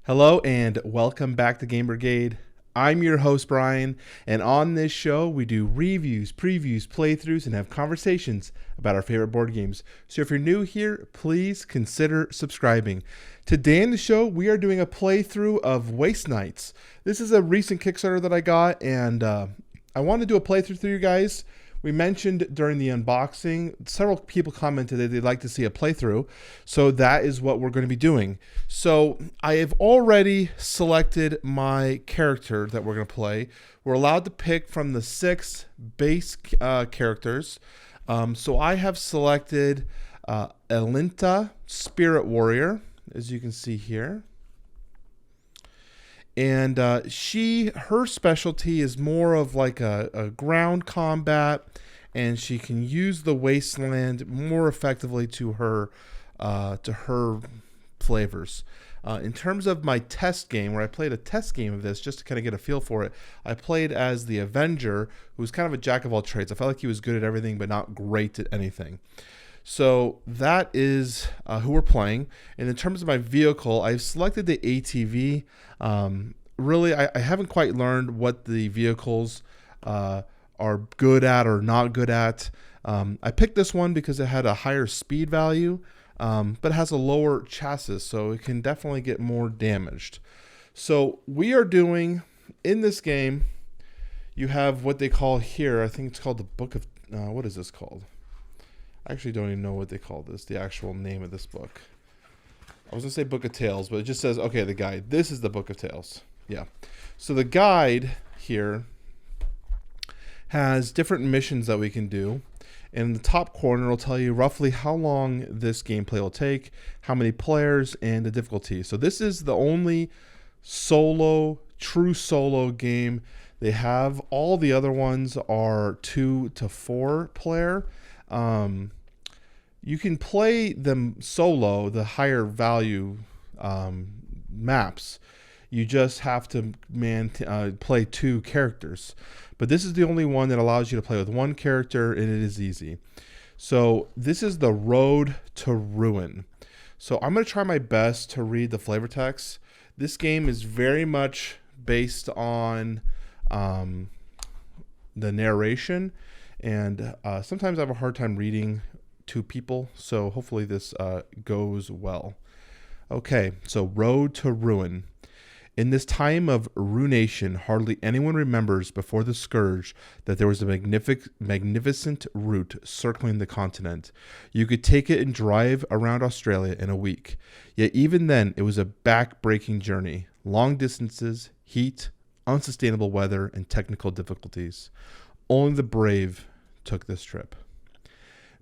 Hello and welcome back to Game Brigade. I'm your host, Brian, and on this show, we do reviews, previews, playthroughs, and have conversations about our favorite board games. So if you're new here, please consider subscribing. Today in the show, we are doing a playthrough of Waste Knights. This is a recent Kickstarter that I got, and I want to do a playthrough for you guys. We mentioned during the unboxing, several people commented that they'd like to see a playthrough, so that is what we're going to be doing. So I have already selected my character that we're going to play. We're allowed to pick from the 6 base characters. So I have selected Alinta, Spirit Warrior, as you can see here. And her specialty is more of like a ground combat, and she can use the wasteland more effectively to her flavors. In terms of my test game, where I played a test game of this just to kind of get a feel for it, I played as the Avenger, who was kind of a jack of all trades. I felt like he was good at everything, but not great at anything. So that is who we're playing. And in terms of my vehicle, I've selected the ATV. Really, I haven't quite learned what the vehicles are good at or not good at. I picked this one because it had a higher speed value, but it has a lower chassis, so it can definitely get more damaged. So we are doing, in this game, you have what they call here, I think it's called the Book of, what is this called? I actually don't even know what they call this, the actual name of this book. I was going to say Book of Tales, but it just says, okay, the guide. This is the Book of Tales. Yeah. So the guide here has different missions that we can do. And in the top corner, it'll tell you roughly how long this gameplay will take, how many players, and the difficulty. So this is the only true solo game they have. All the other ones are 2 to 4 player. You can play them solo, the higher value maps. You just have to play 2 characters. But this is the only one that allows you to play with 1 character, and it is easy. So this is the Road to Ruin. So I'm going to try my best to read the flavor text. This game is very much based on the narration. And sometimes I have a hard time reading to people, so hopefully this goes well. Okay, so Road to Ruin. In this time of ruination, hardly anyone remembers before the scourge that there was a magnificent route circling the continent. You could take it and drive around Australia in a week. Yet even then, it was a back-breaking journey. Long distances, heat, unsustainable weather, and technical difficulties. Only the brave took this trip.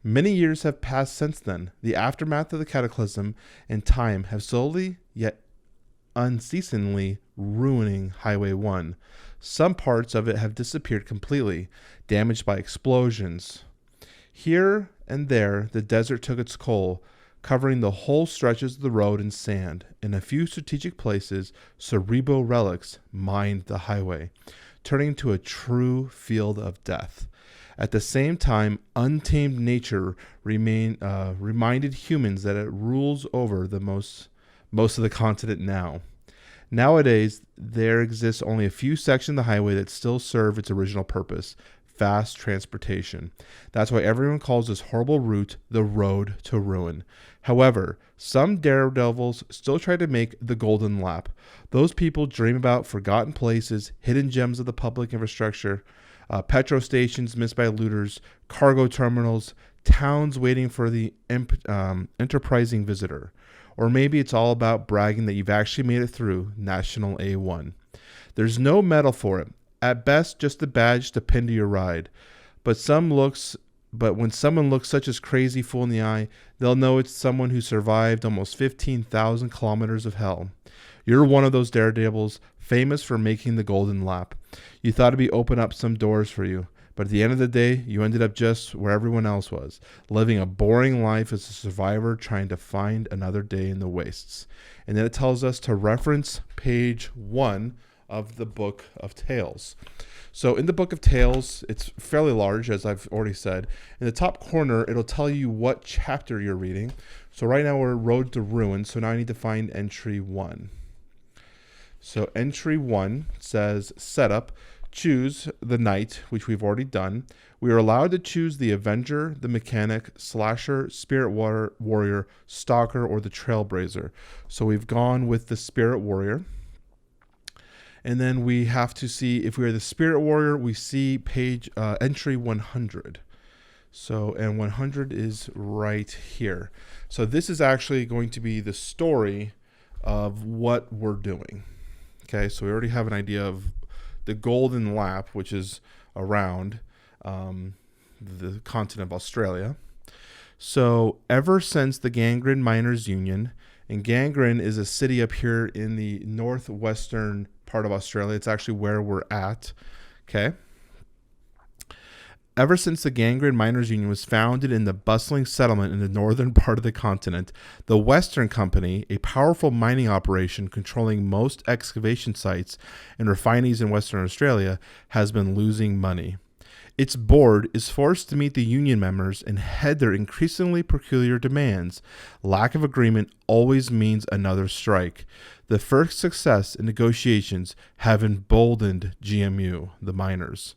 Many years have passed since then. The aftermath of the cataclysm and time have slowly yet unceasingly ruining Highway 1. Some parts of it have disappeared completely, damaged by explosions. Here and there, the desert took its toll, covering the whole stretches of the road in sand. In a few strategic places, cerebral relics mined the highway, turning to a true field of death. At the same time, untamed nature reminded humans that it rules over the most of the continent now. Nowadays, there exists only a few sections of the highway that still serve its original purpose, fast transportation. That's why everyone calls this horrible route the Road to Ruin. However, some daredevils still try to make the golden lap. Those people dream about forgotten places, hidden gems of the public infrastructure, petrol stations missed by looters, cargo terminals, towns waiting for the enterprising visitor. Or maybe it's all about bragging that you've actually made it through National A1. There's no medal for it. At best, just a badge to pin to your ride. But when someone looks such a crazy fool in the eye, they'll know it's someone who survived almost 15,000 kilometers of hell. You're one of those daredevils, famous for making the golden lap. You thought it'd open up some doors for you, but at the end of the day, you ended up just where everyone else was, living a boring life as a survivor trying to find another day in the wastes. And then it tells us to reference page 1 of the Book of Tales. So in the Book of Tales, it's fairly large, as I've already said. In the top corner, it'll tell you what chapter you're reading. So right now we're Road to Ruin, so now I need to find entry 1. So entry 1 says setup. Choose the knight, which we've already done. We are allowed to choose the Avenger, the Mechanic, Slasher, Spirit Warrior, Stalker, or the Trailblazer. So we've gone with the Spirit Warrior. And then we have to see if we are the Spirit Warrior, we see page entry 100. So, and 100 is right here. So this is actually going to be the story of what we're doing. Okay, so we already have an idea of the golden lap, which is around the continent of Australia. So ever since the Gangren Miners' Union, and Gangren is a city up here in the northwestern part of Australia. It's actually where we're at. Okay. Ever since the Gangren Miners' Union was founded in the bustling settlement in the northern part of the continent, the Western Company, a powerful mining operation controlling most excavation sites and refineries in Western Australia, has been losing money. Its board is forced to meet the union members and head their increasingly peculiar demands. Lack of agreement always means another strike. The first success in negotiations have emboldened GMU, the miners.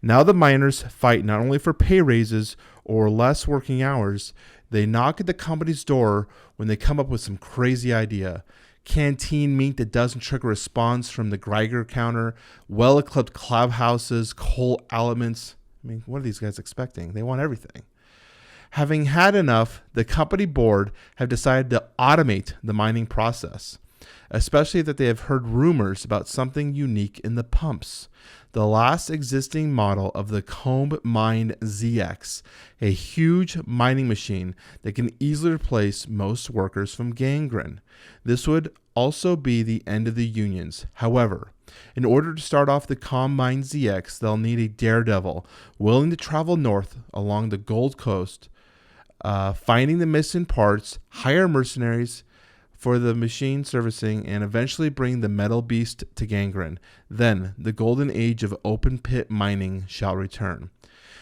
Now the miners fight not only for pay raises or less working hours, they knock at the company's door when they come up with some crazy idea. Canteen meat that doesn't trigger a response from the Geiger counter, well-equipped clubhouses, coal elements. I mean, what are these guys expecting? They want everything. Having had enough, the company board have decided to automate the mining process, especially that they have heard rumors about something unique in the pumps. The last existing model of the Comb Mine ZX, a huge mining machine that can easily replace most workers from Gangren. This would also be the end of the unions. However, in order to start off the Comb Mine ZX, they'll need a daredevil willing to travel north along the Gold Coast, finding the missing parts, hire mercenaries for the machine servicing, and eventually bring the metal beast to Gangren. Then the golden age of open pit mining shall return.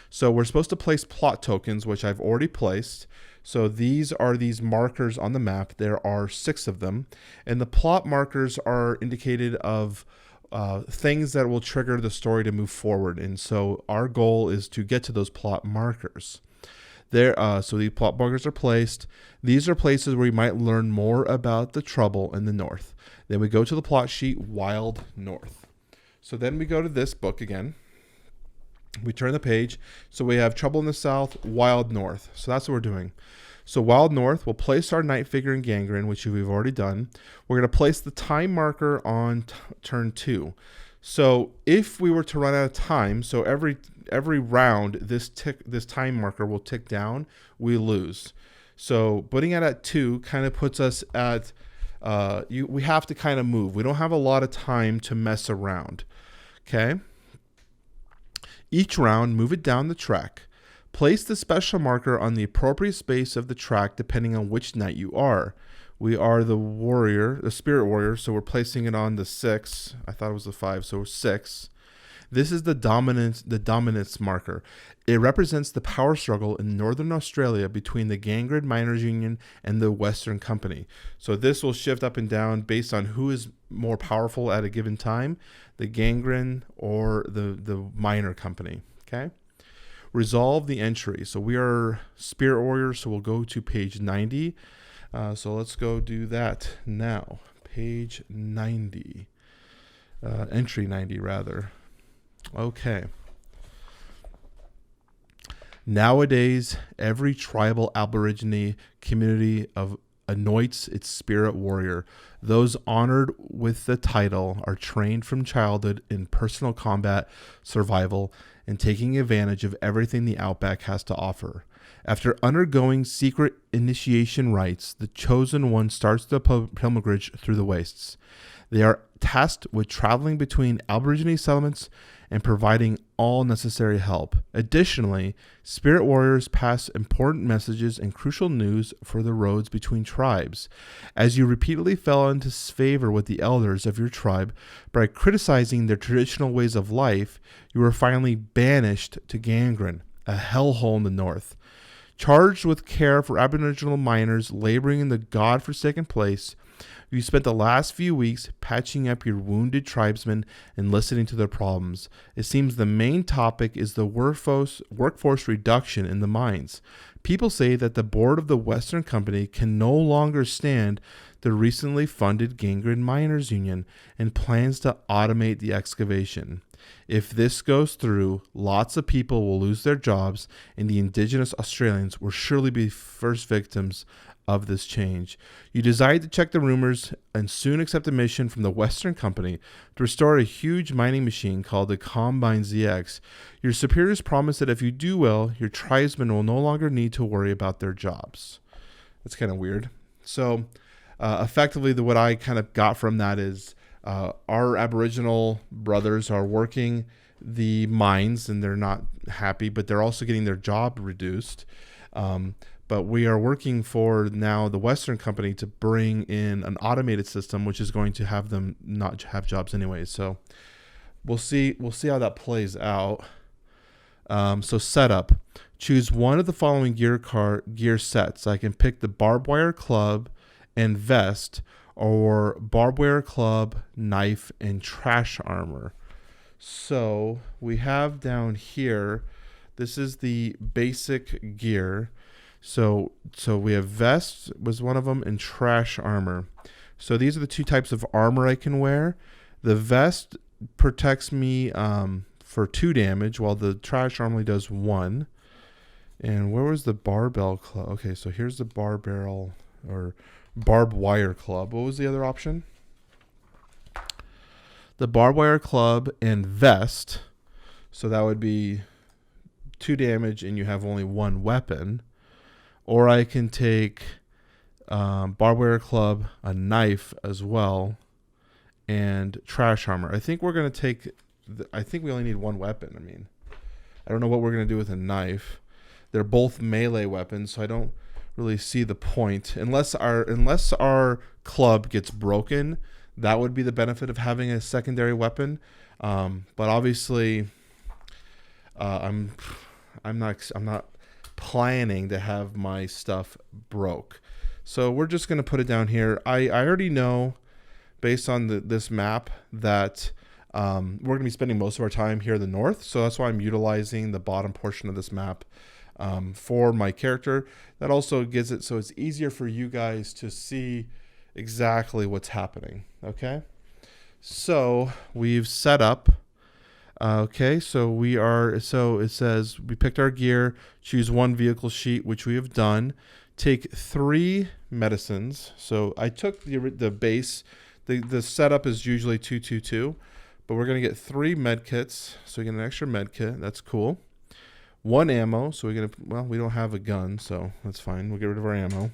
So we're supposed to place plot tokens, which I've already placed. So these are these markers on the map. There are 6 of them. And the plot markers are indicated of things that will trigger the story to move forward. And so our goal is to get to those plot markers. So the plot markers are placed. These are places where you might learn more about the trouble in the north. Then we go to the plot sheet, Wild North. So then we go to this book again. We turn the page. So we have Trouble in the South, Wild North. So that's what we're doing. So Wild North, we'll place our knight figure in Gangren, which we've already done. We're going to place the time marker on turn 2. So if we were to run out of time, so every round this time marker will tick down, we lose. So putting it at 2 kind of puts us at we have to kind of move. We don't have a lot of time to mess around. Okay. Each round, move it down the track. Place the special marker on the appropriate space of the track depending on which knight you are. We are the warrior, the spirit warrior, so we're placing it on the 6. I thought it was the 5, so 6. This is the dominance marker. It represents the power struggle in Northern Australia between the Gangren Miners' Union and the Western Company. So this will shift up and down based on who is more powerful at a given time, the Gangren or the Miner Company. Okay. Resolve the entry. So we are Spirit Warriors, so we'll go to page 90. So let's go do that now. Page 90. Entry 90, rather. Okay. Nowadays, every tribal Aborigine community anoints its spirit warrior. Those honored with the title are trained from childhood in personal combat, survival, and taking advantage of everything the Outback has to offer. After undergoing secret initiation rites, the chosen one starts the pilgrimage through the wastes. They are tasked with traveling between Aborigine settlements and providing all necessary help. Additionally, spirit warriors pass important messages and crucial news for the roads between tribes. As you repeatedly fell into favor with the elders of your tribe by criticizing their traditional ways of life, you were finally banished to Gangren, a hellhole in the north. Charged with care for Aboriginal miners laboring in the God-forsaken place, You spent the last few weeks patching up your wounded tribesmen and listening to their problems. It seems the main topic is the workforce reduction in the mines. People say that the board of the Western Company can no longer stand the recently funded Gangrene Miners Union and plans to automate the excavation. If this goes through, lots of people will lose their jobs, and the Indigenous Australians will surely be first victims of this change. You decide to check the rumors and soon accept a mission from the Western Company to restore a huge mining machine called the Combine ZX. Your superiors promise that if you do well, your tribesmen will no longer need to worry about their jobs. That's kind of weird. So effectively, what I kind of got from that is our Aboriginal brothers are working the mines and they're not happy, but they're also getting their job reduced. But we are working for now the Western Company to bring in an automated system, which is going to have them not have jobs anyways. So we'll see how that plays out. So setup. Choose one of the following gear sets. I can pick the barbed wire club and vest, or barbed wire club, knife, and trash armor. So we have down here, this is the basic gear. So we have vest was one of them, and trash armor. So these are the two types of armor I can wear. The vest protects me for 2 damage, while the trash armor does 1. And where was the barbell club? Okay, so here's the barbell or barbed wire club. What was the other option? The barbed wire club and vest. So that would be 2 damage and you have only 1 weapon. Or I can take barbed wire club, a knife as well, and trash armor. I think we're going to take... I think we only need 1 weapon. I mean, I don't know what we're going to do with a knife. They're both melee weapons, so I don't really see the point. Unless our club gets broken, that would be the benefit of having a secondary weapon. But obviously, I'm not planning to have my stuff broke. So we're just going to put it down here. I already know, based on this map, that we're going to be spending most of our time here in the north. So that's why I'm utilizing the bottom portion of this map for my character. That also gives it so it's easier for you guys to see exactly what's happening. Okay, so we've set up. Okay, so it says we picked our gear, choose 1 vehicle sheet, which we have done. Take 3 medicines. So I took the base. The setup is usually 222, but we're going to get 3 med kits. So we get an extra med kit. That's cool. 1 ammo. So we don't have a gun, so that's fine. We'll get rid of our ammo.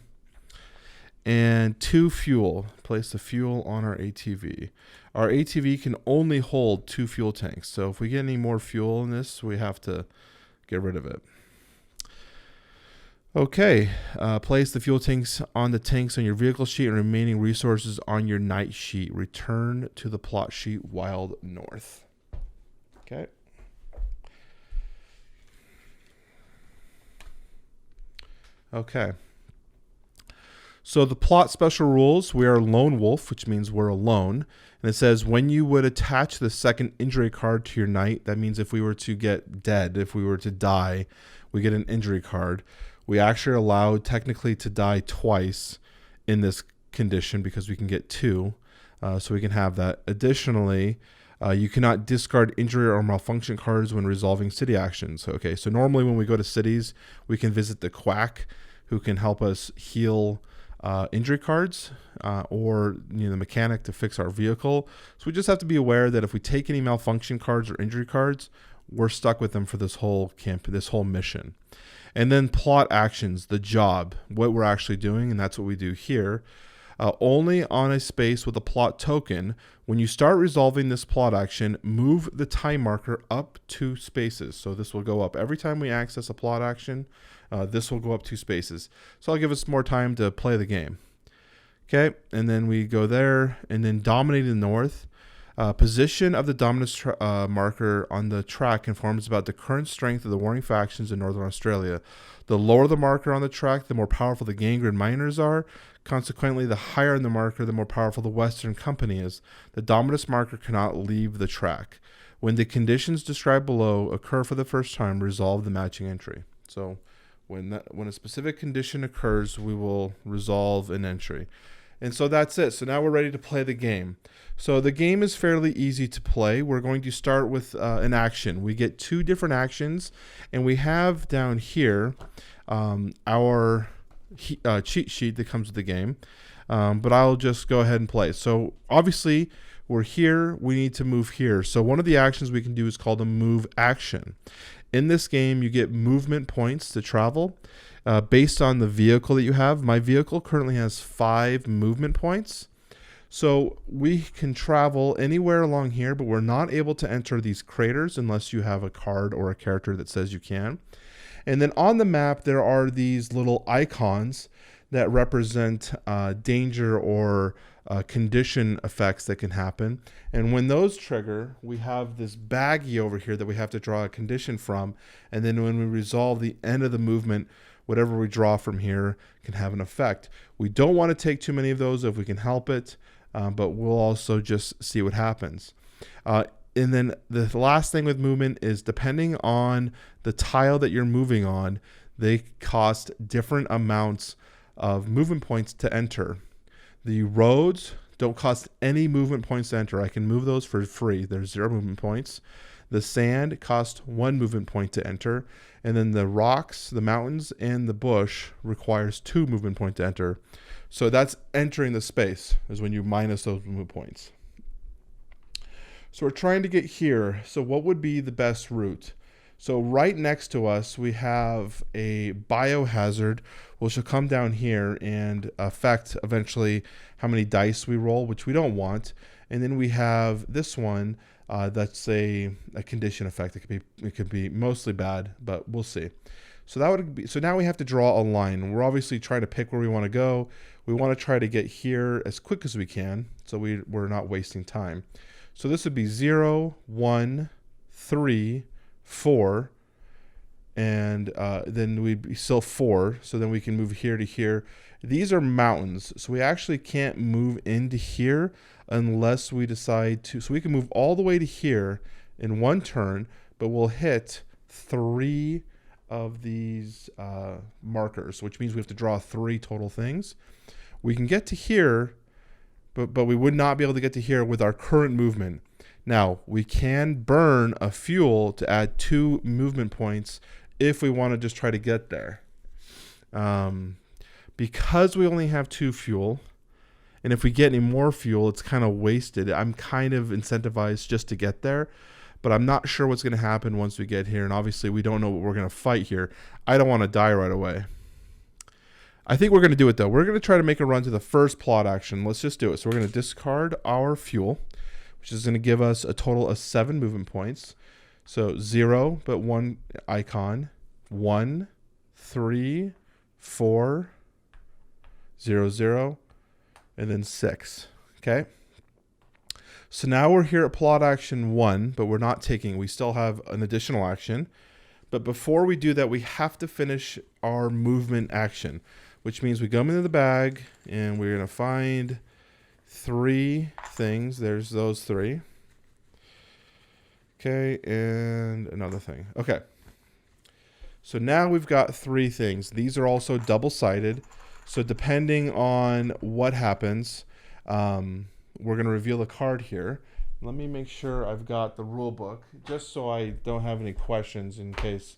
And 2 fuel. Place the fuel on our ATV. Our ATV can only hold 2 fuel tanks. So if we get any more fuel in this, we have to get rid of it. Okay. Place the fuel tanks on the tanks on your vehicle sheet and remaining resources on your night sheet. Return to the plot sheet Wild North. Okay. Okay. So the plot special rules, we are lone wolf, which means we're alone. And it says when you would attach the second injury card to your knight, that means if we were to get dead, if we were to die, we get an injury card. We actually are allowed technically to die twice in this condition because we can get 2. So we can have that. Additionally, you cannot discard injury or malfunction cards when resolving city actions. Okay, so normally when we go to cities, we can visit the quack who can help us heal injury cards or the mechanic to fix our vehicle. So we just have to be aware that if we take any malfunction cards or injury cards, we're stuck with them for this whole mission. And then plot actions, the job, what we're actually doing, and that's what we do here. Only on a space with a plot token. When you start resolving this plot action, move the time marker up 2 spaces. So this will go up every time we access a plot action. This will go up 2 spaces. So I'll give us more time to play the game. Okay, and then we go there, and then dominate the north. Position of the dominance marker on the track informs about the current strength of the warring factions in Northern Australia. The lower the marker on the track, the more powerful the Gangrene miners are. Consequently, the higher in the marker, the more powerful the Western Company is. The dominance marker cannot leave the track. When the conditions described below occur for the first time, resolve the matching entry. So when a specific condition occurs, we will resolve an entry. And so that's it. So now we're ready to play the game. So the game is fairly easy to play. We're going to start with an action. We get 2 different actions, and we have down here our cheat sheet that comes with the game. But I'll just go ahead and play. So obviously, we're here. We need to move here. So one of the actions we can do is called a move action. In this game, you get movement points to travel based on the vehicle that you have. My vehicle currently has 5 movement points. So we can travel anywhere along here, but we're not able to enter these craters unless you have a card or a character that says you can. And then on the map, there are these little icons that represent danger or condition effects that can happen. And when those trigger, we have this baggie over here that we have to draw a condition from. And then when we resolve the end of the movement, whatever we draw from here can have an effect. We don't want to take too many of those if we can help it, but we'll also just see what happens. And then the last thing with movement is depending on the tile that you're moving on, they cost different amounts of movement points to enter. The roads don't cost any movement points to enter. I can move those for free. There's 0 movement points. The sand costs 1 movement point to enter. And then the rocks, the mountains, and the bush requires 2 movement points to enter. So that's entering the space is when you minus those movement points. So we're trying to get here. So what would be the best route? So right next to us, we have a biohazard, which will come down here and affect eventually how many dice we roll, which we don't want. And then we have this one that's a condition effect. It could be mostly bad, but we'll see. So that would be, so now we have to draw a line. We're obviously trying to pick where we want to go. We want to try to get here as quick as we can, so we're not wasting time. So this would be 0, 1, 3, 4, and then we'd be still 4. So then we can move here to here. These are mountains, so we actually can't move into here unless we decide to. So we can move all the way to here in one turn, but we'll hit 3 of these markers, which means we have to draw 3 total things. We can get to here, but we would not be able to get to here with our current movement. Now, we can burn a fuel to add 2 movement points if we want to just try to get there. Because we only have 2 fuel, and if we get any more fuel, it's kind of wasted. I'm kind of incentivized just to get there, but I'm not sure what's going to happen once we get here, and obviously we don't know what we're going to fight here. I don't want to die right away. I think we're going to do it, though. We're going to try to make a run to the first plot action. Let's just do it. So we're going to discard our fuel, which is going to give us a total of 7 movement points. So 0, but 1 icon. 1, 3, 4, 0, 0, and then 6. Okay? So now we're here at plot action 1, but we're not taking. We still have an additional action. But before we do that, we have to finish our movement action, which means we go into the bag, and we're going to find 3 things. There's those 3. Okay, and another thing. Okay. So now we've got 3 things. These are also double-sided. So depending on what happens, we're going to reveal a card here. Let me make sure I've got the rule book, just so I don't have any questions in case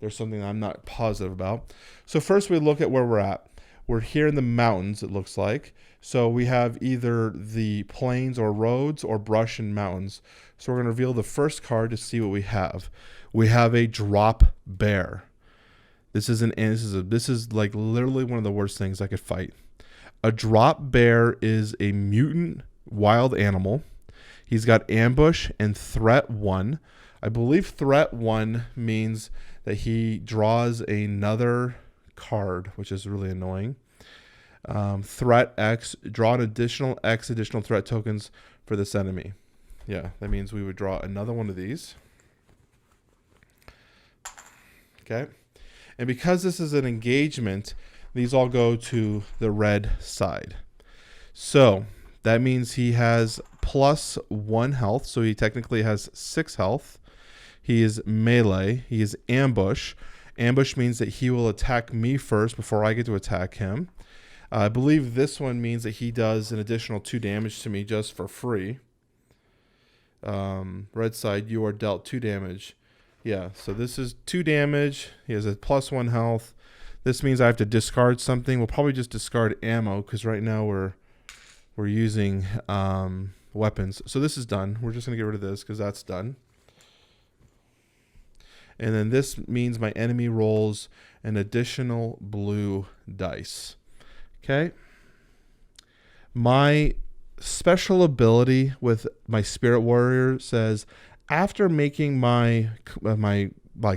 there's something I'm not positive about. So first we look at where we're at. We're here in the mountains, it looks like. So we have either the plains or roads or brush and mountains. So we're going to reveal the first card to see what we have. We have a drop bear. This is like literally one of the worst things I could fight. A drop bear is a mutant wild animal. He's got ambush and threat 1. I believe threat 1 means that he draws another card, which is really annoying. Threat X, draw an additional X additional threat tokens for this enemy. Yeah, that means we would draw another one of these. Okay. And because this is an engagement, these all go to the red side. So that means he has +1 health. So he technically has 6 health. He is melee. He is ambush. Ambush means that he will attack me first before I get to attack him. I believe this one means that he does an additional 2 damage to me just for free. Red side, you are dealt 2 damage. Yeah, so this is 2 damage. He has a +1 health. This means I have to discard something. We'll probably just discard ammo because right now we're using weapons. So this is done. We're just going to get rid of this because that's done. And then this means my enemy rolls an additional blue dice. Okay. My special ability with my Spirit Warrior says, after making my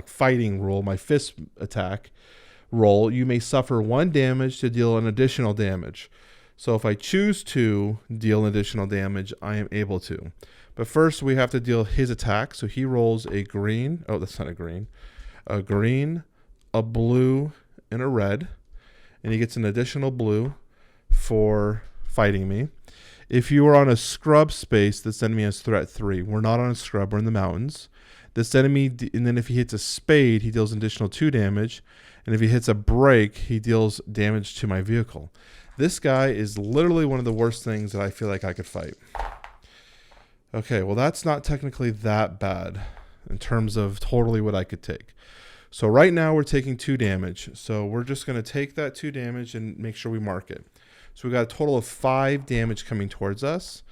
fighting roll, my fist attack roll, you may suffer 1 damage to deal an additional damage. So if I choose to deal an additional damage, I am able to. But first we have to deal his attack. So he rolls a green. Oh, that's not a green. A green, a blue, and a red. And he gets an additional blue for fighting me. If you are on a scrub space, this enemy has threat 3. We're not on a scrub. We're in the mountains. This enemy, and then if he hits a spade, he deals an additional 2 damage. And if he hits a break, he deals damage to my vehicle. This guy is literally one of the worst things that I feel like I could fight. Okay, well, that's not technically that bad in terms of totally what I could take. So right now we're taking 2 damage. So we're just going to take that 2 damage and make sure we mark it. So we got a total of 5 damage coming towards us.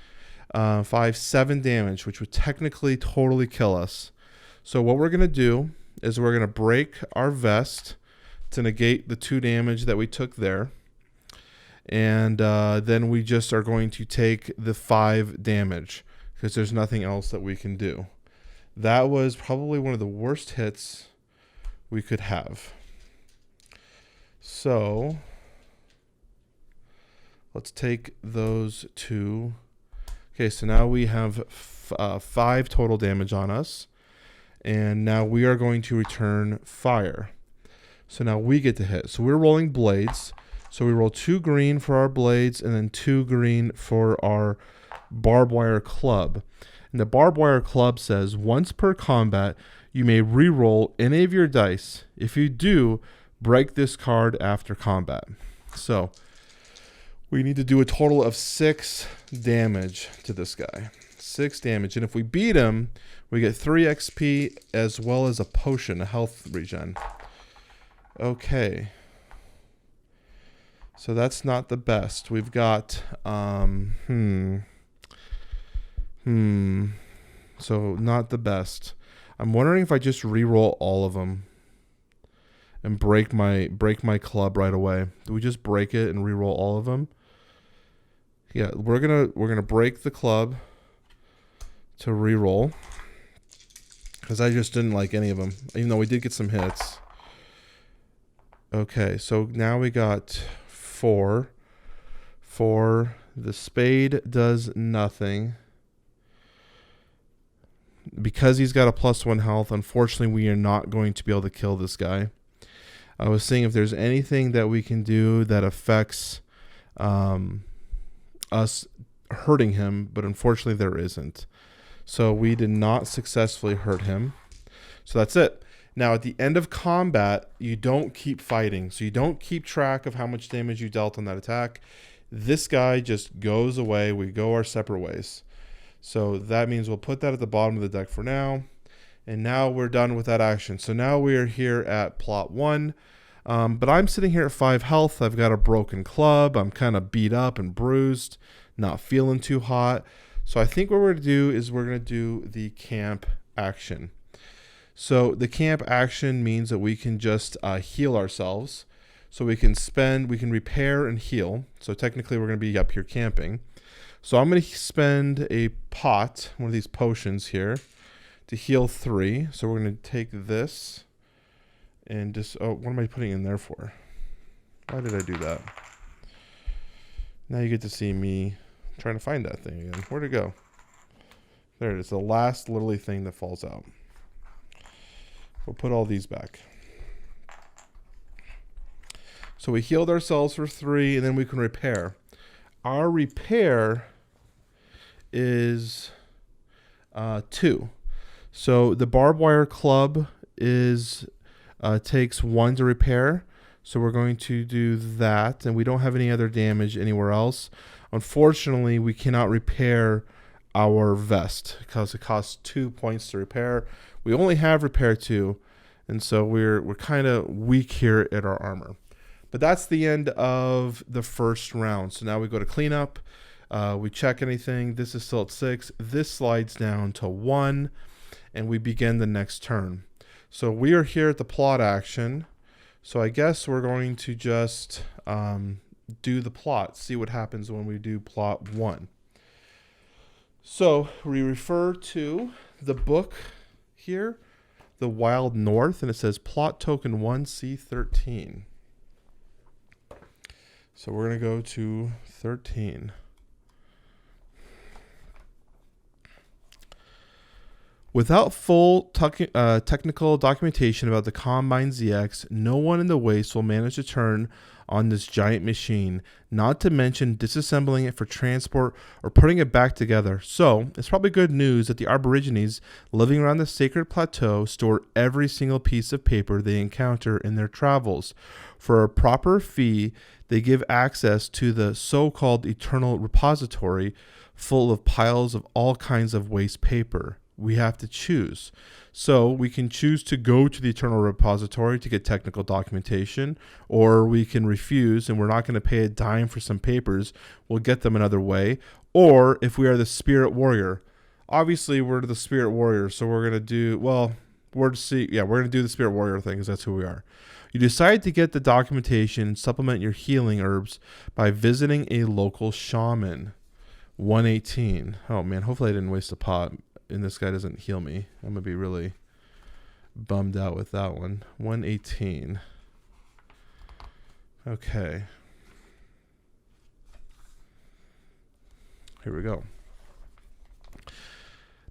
7 damage, which would technically totally kill us. So what we're going to do is we're going to break our vest to negate the 2 damage that we took there. And then we just are going to take the 5 damage because there's nothing else that we can do. That was probably one of the worst hits we could have. So let's take those 2. Okay, so now we have 5 total damage on us. And now we are going to return fire. So now we get to hit. So we're rolling blades. So we roll 2 green for our blades and then 2 green for our barbed wire club. And the barbed wire club says, once per combat, you may re-roll any of your dice. If you do, break this card after combat. So we need to do a total of 6 damage to this guy. 6 damage. And if we beat him, we get 3 XP as well as a potion, a health regen. Okay. So that's not the best. We've got, So not the best. I'm wondering if I just re-roll all of them and break my club right away. Do we just break it and re-roll all of them? Yeah, we're gonna break the club to re-roll because I just didn't like any of them, even though we did get some hits. Okay, so now we got 4. The spade does nothing. Because he's got a +1 health, unfortunately, we are not going to be able to kill this guy. I was seeing if there's anything that we can do that affects us hurting him, but unfortunately there isn't. So we did not successfully hurt him. So that's it. Now, at the end of combat, you don't keep fighting. So you don't keep track of how much damage you dealt on that attack. This guy just goes away. We go our separate ways. So that means we'll put that at the bottom of the deck for now. And now we're done with that action. So now we are here at plot 1. But I'm sitting here at 5 health. I've got a broken club. I'm kind of beat up and bruised. Not feeling too hot. So I think what we're going to do is we're going to do the camp action. So the camp action means that we can just heal ourselves. So we can repair and heal. So technically we're going to be up here camping. So I'm going to spend a pot, one of these potions here, to heal 3. So we're going to take this and just, what am I putting in there for? Why did I do that? Now you get to see me trying to find that thing again. Where'd it go? There it is. The last literally thing that falls out. We'll put all these back. So we healed ourselves for 3, and then we can repair. Our repair is 2. So the barbed wire club takes 1 to repair. So we're going to do that, and we don't have any other damage anywhere else. Unfortunately, we cannot repair our vest because it costs 2 points to repair. We only have repair 2, and so we're kind of weak here at our armor. But that's the end of the first round. So now we go to cleanup. We check anything. This is still at 6. This slides down to 1, and we begin the next turn. So we are here at the plot action. So I guess we're going to just do the plot, see what happens when we do plot 1. So we refer to the book here, The Wild North, and it says plot token 1C13. So we're going to go to 13. Without full technical documentation about the Combine ZX, no one in the Waste will manage to turn on this giant machine, not to mention disassembling it for transport or putting it back together. So, it's probably good news that the Aborigines living around the Sacred Plateau store every single piece of paper they encounter in their travels. For a proper fee, they give access to the so-called Eternal Repository, full of piles of all kinds of waste paper. We have to choose. So we can choose to go to the Eternal Repository to get technical documentation, or we can refuse and we're not going to pay a dime for some papers. We'll get them another way. Or if we are the Spirit Warrior, obviously we're the Spirit Warrior, so we're going to do, well, we're going to do the Spirit Warrior thing because that's who we are. You decide to get the documentation and supplement your healing herbs by visiting a local shaman. 118. Oh man, hopefully I didn't waste a pot and this guy doesn't heal me. I'm going to be really bummed out with that one. 118. Okay. Here we go.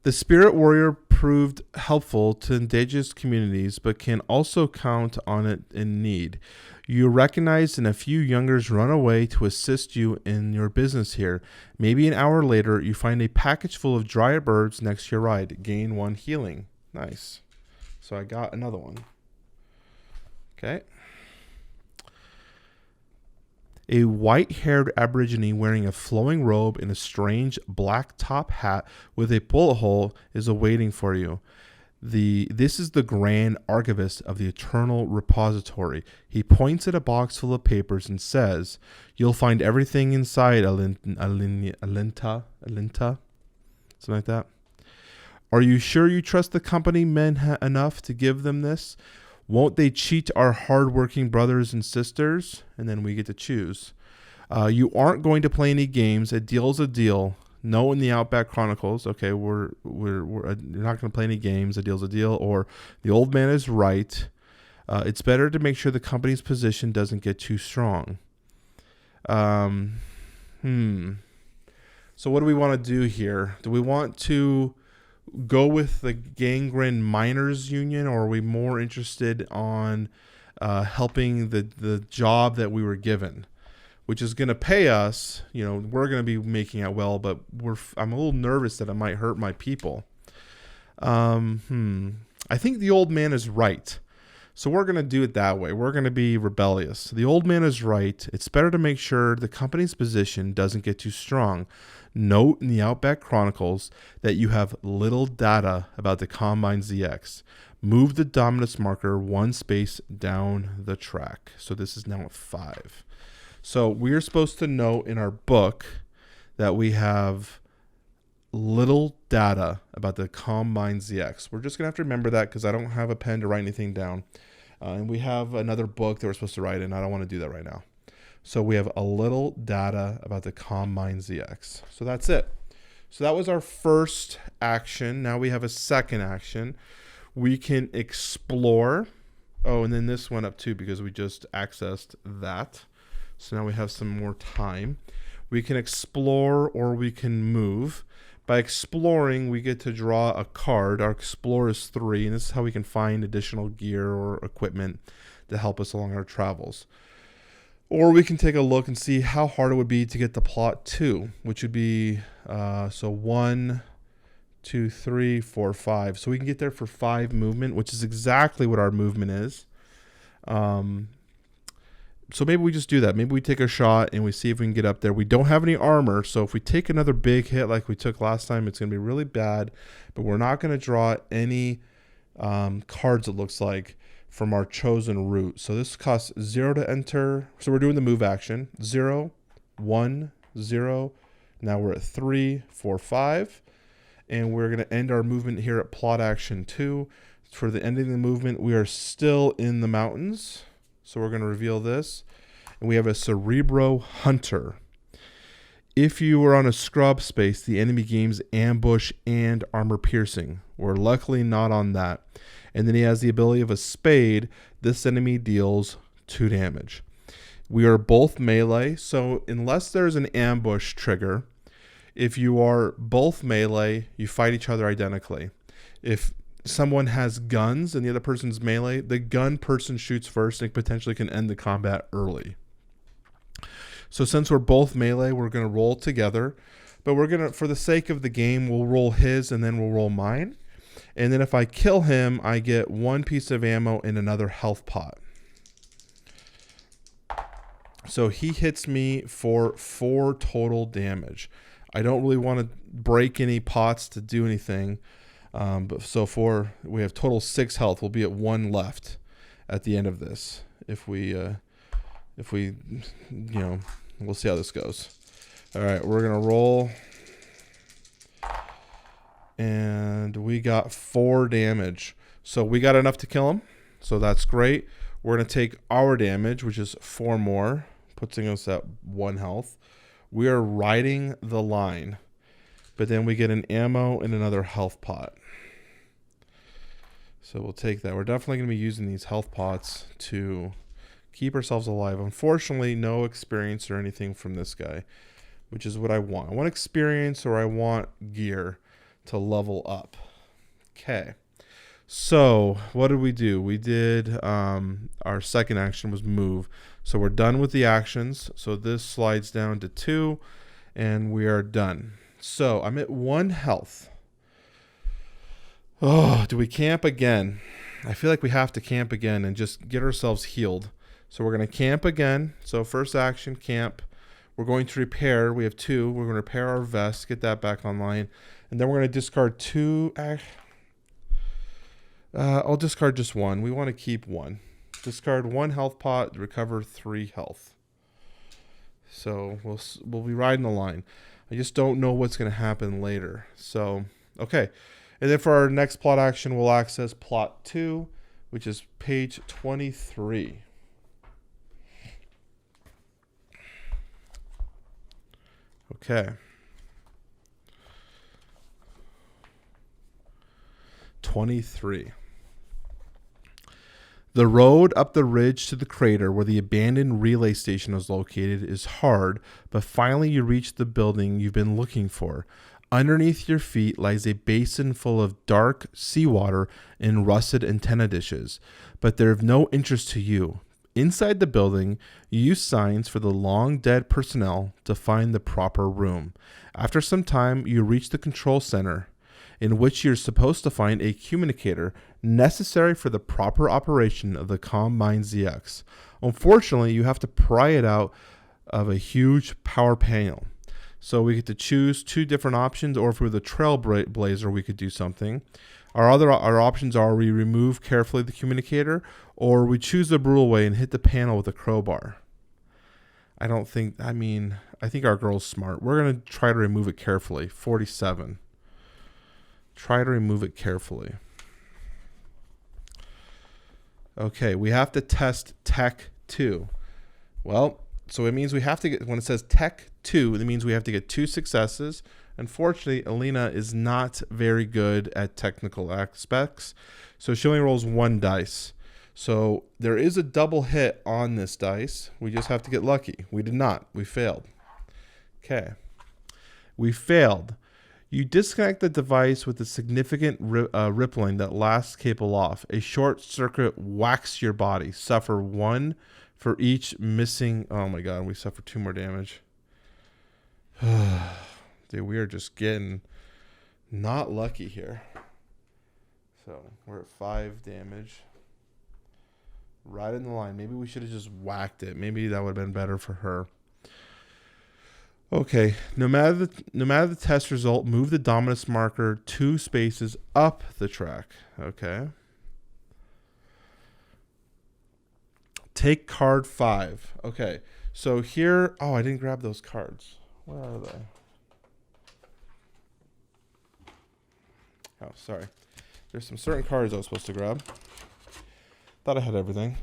The Spirit Warrior proved helpful to indigenous communities, but can also count on it in need. You recognized and a few youngers run away to assist you in your business here. Maybe an hour later, you find a package full of dry herbs next to your ride. Gain 1 healing. Nice. So I got another one. Okay. A white-haired Aborigine wearing a flowing robe and a strange black top hat with a bullet hole is awaiting for you. This is the Grand Archivist of the Eternal Repository. He points at a box full of papers and says, "You'll find everything inside, Alinta, something like that. Are you sure you trust the company men enough to give them this? Won't they cheat our hardworking brothers and sisters?" And then we get to choose. You aren't going to play any games. A deal's a deal. No in the Outback Chronicles. Okay, we're not going to play any games. A deal's a deal. Or the old man is right. It's better to make sure the company's position doesn't get too strong. So what do we want to do here? Do we want to go with the Gangrene Miners Union, or are we more interested on helping the job that we were given, which is going to pay us? We're going to be making out well, but I'm a little nervous that it might hurt my people. I think the old man is right. So we're going to do it that way. We're going to be rebellious. The old man is right. It's better to make sure the company's position doesn't get too strong. Note in the Outback Chronicles that you have little data about the Combine ZX. Move the Dominus marker 1 space down the track. So this is now a 5. So we're supposed to note in our book that we have little data about the Combine ZX. We're just going to have to remember that because I don't have a pen to write anything down. And we have another book that we're supposed to write in. I don't want to do that right now. So we have a little data about the Combine ZX. So that's it. So that was our first action. Now we have a second action. We can explore. Oh, and then this went up too because we just accessed that. So now we have some more time. We can explore or we can move. By exploring, we get to draw a card. Our Explore is 3, and this is how we can find additional gear or equipment to help us along our travels. Or we can take a look and see how hard it would be to get to plot 2, which would be, so 1, 2, 3, 4, 5. So we can get there for 5 movement, which is exactly what our movement is. So maybe we just do that. Maybe we take a shot and we see if we can get up there. We don't have any armor, so if we take another big hit like we took last time, it's going to be really bad. But we're not going to draw any cards, it looks like, from our chosen route. So this costs 0 to enter. So we're doing the move action. 0, 1, 0. Now we're at 3, 4, 5. And we're going to end our movement here at plot action 2. For the ending of the movement, we are still in the mountains. So we're going to reveal this. And we have a Cerebro Hunter. If you were on a scrub space, the enemy gains ambush and armor piercing. We're luckily not on that. And then he has the ability of a spade. This enemy deals 2 damage. We are both melee. So unless there's an ambush trigger, if you are both melee, you fight each other identically. If someone has guns and the other person's melee, the gun person shoots first and potentially can end the combat early. So since we're both melee, we're going to roll together, but we're going to, for the sake of the game, we'll roll his and then we'll roll mine. And then if I kill him, I get 1 piece of ammo and another health pot. So he hits me for 4 total damage. I don't really want to break any pots to do anything. But so we have total 6 health. We'll be at 1 left at the end of this. If we, we'll see how this goes. All right, we're gonna roll, and we got 4 damage. So we got enough to kill him. So that's great. We're gonna take our damage, which is 4 more, putting us at 1 health. We are riding the line, but then we get an ammo and another health pot. So we'll take that. We're definitely going to be using these health pots to keep ourselves alive. Unfortunately, no experience or anything from this guy, which is what I want. I want experience, or I want gear to level up. Okay. So what did we do? We did, our second action was move. So we're done with the actions. So this slides down to 2, and we are done. So I'm at 1 health. Oh, do we camp again? I feel like we have to camp again and just get ourselves healed. So we're going to camp again. So first action, camp. We're going to repair. We have 2. We're going to repair our vest, get that back online. And then we're going to discard 2. I'll discard just 1. We want to keep 1. Discard 1 health pot, recover 3 health. So we'll be riding the line. I just don't know what's going to happen later. So, okay. And then for our next plot action, we'll access plot 2, which is page 23. Okay. 23. The road up the ridge to the crater where the abandoned relay station is located is hard, but finally you reach the building you've been looking for. Underneath your feet lies a basin full of dark seawater and rusted antenna dishes, but they're of no interest to you. Inside the building, you use signs for the long-dead personnel to find the proper room. After some time, you reach the control center, in which you're supposed to find a communicator necessary for the proper operation of the Combine ZX. Unfortunately, you have to pry it out of a huge power panel. So we get to choose 2 different options, or if we're the Trailblazer, we could do something. Our options are we remove carefully the communicator, or we choose the brutal way and hit the panel with a crowbar. I think our girl's smart. We're going to try to remove it carefully. 47. Try to remove it carefully. Okay, we have to test Tech 2. Well, so it means we have to get, when it says Tech 2, it means we have to get 2 successes. Unfortunately, Alina is not very good at technical aspects, so she only rolls 1 dice. So there is a double hit on this dice. We just have to get lucky. We did not. We failed. Okay. We failed. You disconnect the device with a significant rippling that lasts cable off. A short circuit whacks your body. Suffer 1 for each missing. Oh my god, we suffer 2 more damage. Dude, we are just getting not lucky here. So we're at 5 damage. Right in the line. Maybe we should have just whacked it. Maybe that would have been better for her. Okay, no matter the test result, move the dominance marker 2 spaces up the track. Okay. Take card 5. Okay, so here, oh, I didn't grab those cards. Where are they? Oh, sorry. There's some certain cards I was supposed to grab. Thought I had everything.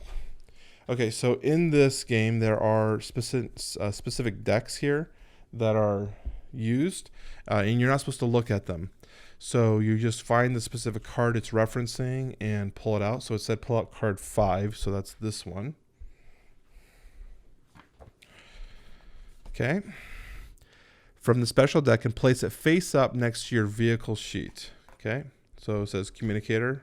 Okay, so in this game, there are specific decks here that are used, and you're not supposed to look at them. So you just find the specific card it's referencing and pull it out. So it said pull out card 5, so that's this one. Okay. From the special deck, and place it face up next to your vehicle sheet. Okay, so it says communicator.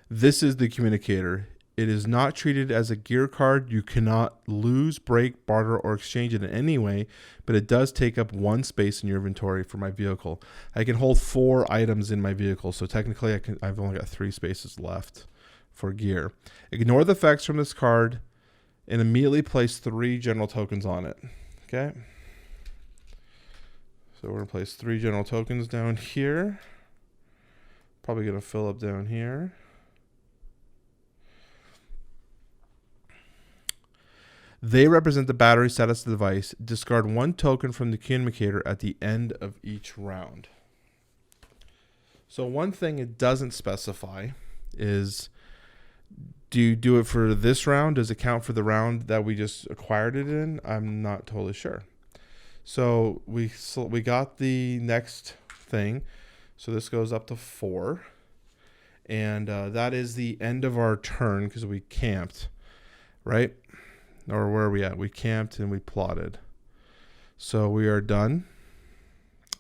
This is the communicator. It is not treated as a gear card. You cannot lose, break, barter, or exchange it in any way, but it does take up 1 space in your inventory for my vehicle. I can hold 4 items in my vehicle, so technically I've only got 3 spaces left for gear. Ignore the effects from this card and immediately place 3 general tokens on it. Okay. So we're going to place 3 general tokens down here. Probably going to fill up down here. They represent the battery status of the device. Discard 1 token from the communicator at the end of each round. So one thing it doesn't specify is, do you do it for this round? Does it count for the round that we just acquired it in? I'm not totally sure. So we got the next thing. So this goes up to 4. And that is the end of our turn because we camped, right? Or where are we at? We camped and we plotted. So we are done.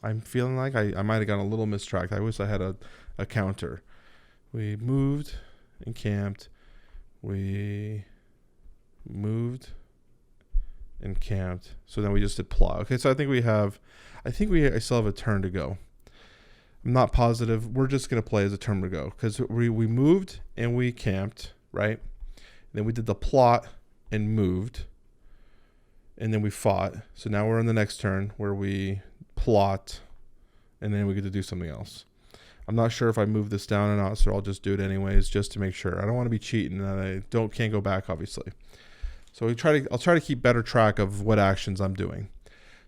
I'm feeling like I might have gotten a little mistracked. I wish I had a counter. We moved and camped. We moved and camped. So then we just did plot. Okay, so I think I still have a turn to go. I'm not positive. We're just going to play as a turn to go because we moved and we camped, right? And then we did the plot and moved, and then we fought. So now we're on the next turn where we plot, and then we get to do something else. I'm not sure if I move this down or not, so I'll just do it anyways just to make sure. I don't want to be cheating, and I can't go back, obviously. So I'll try to keep better track of what actions I'm doing.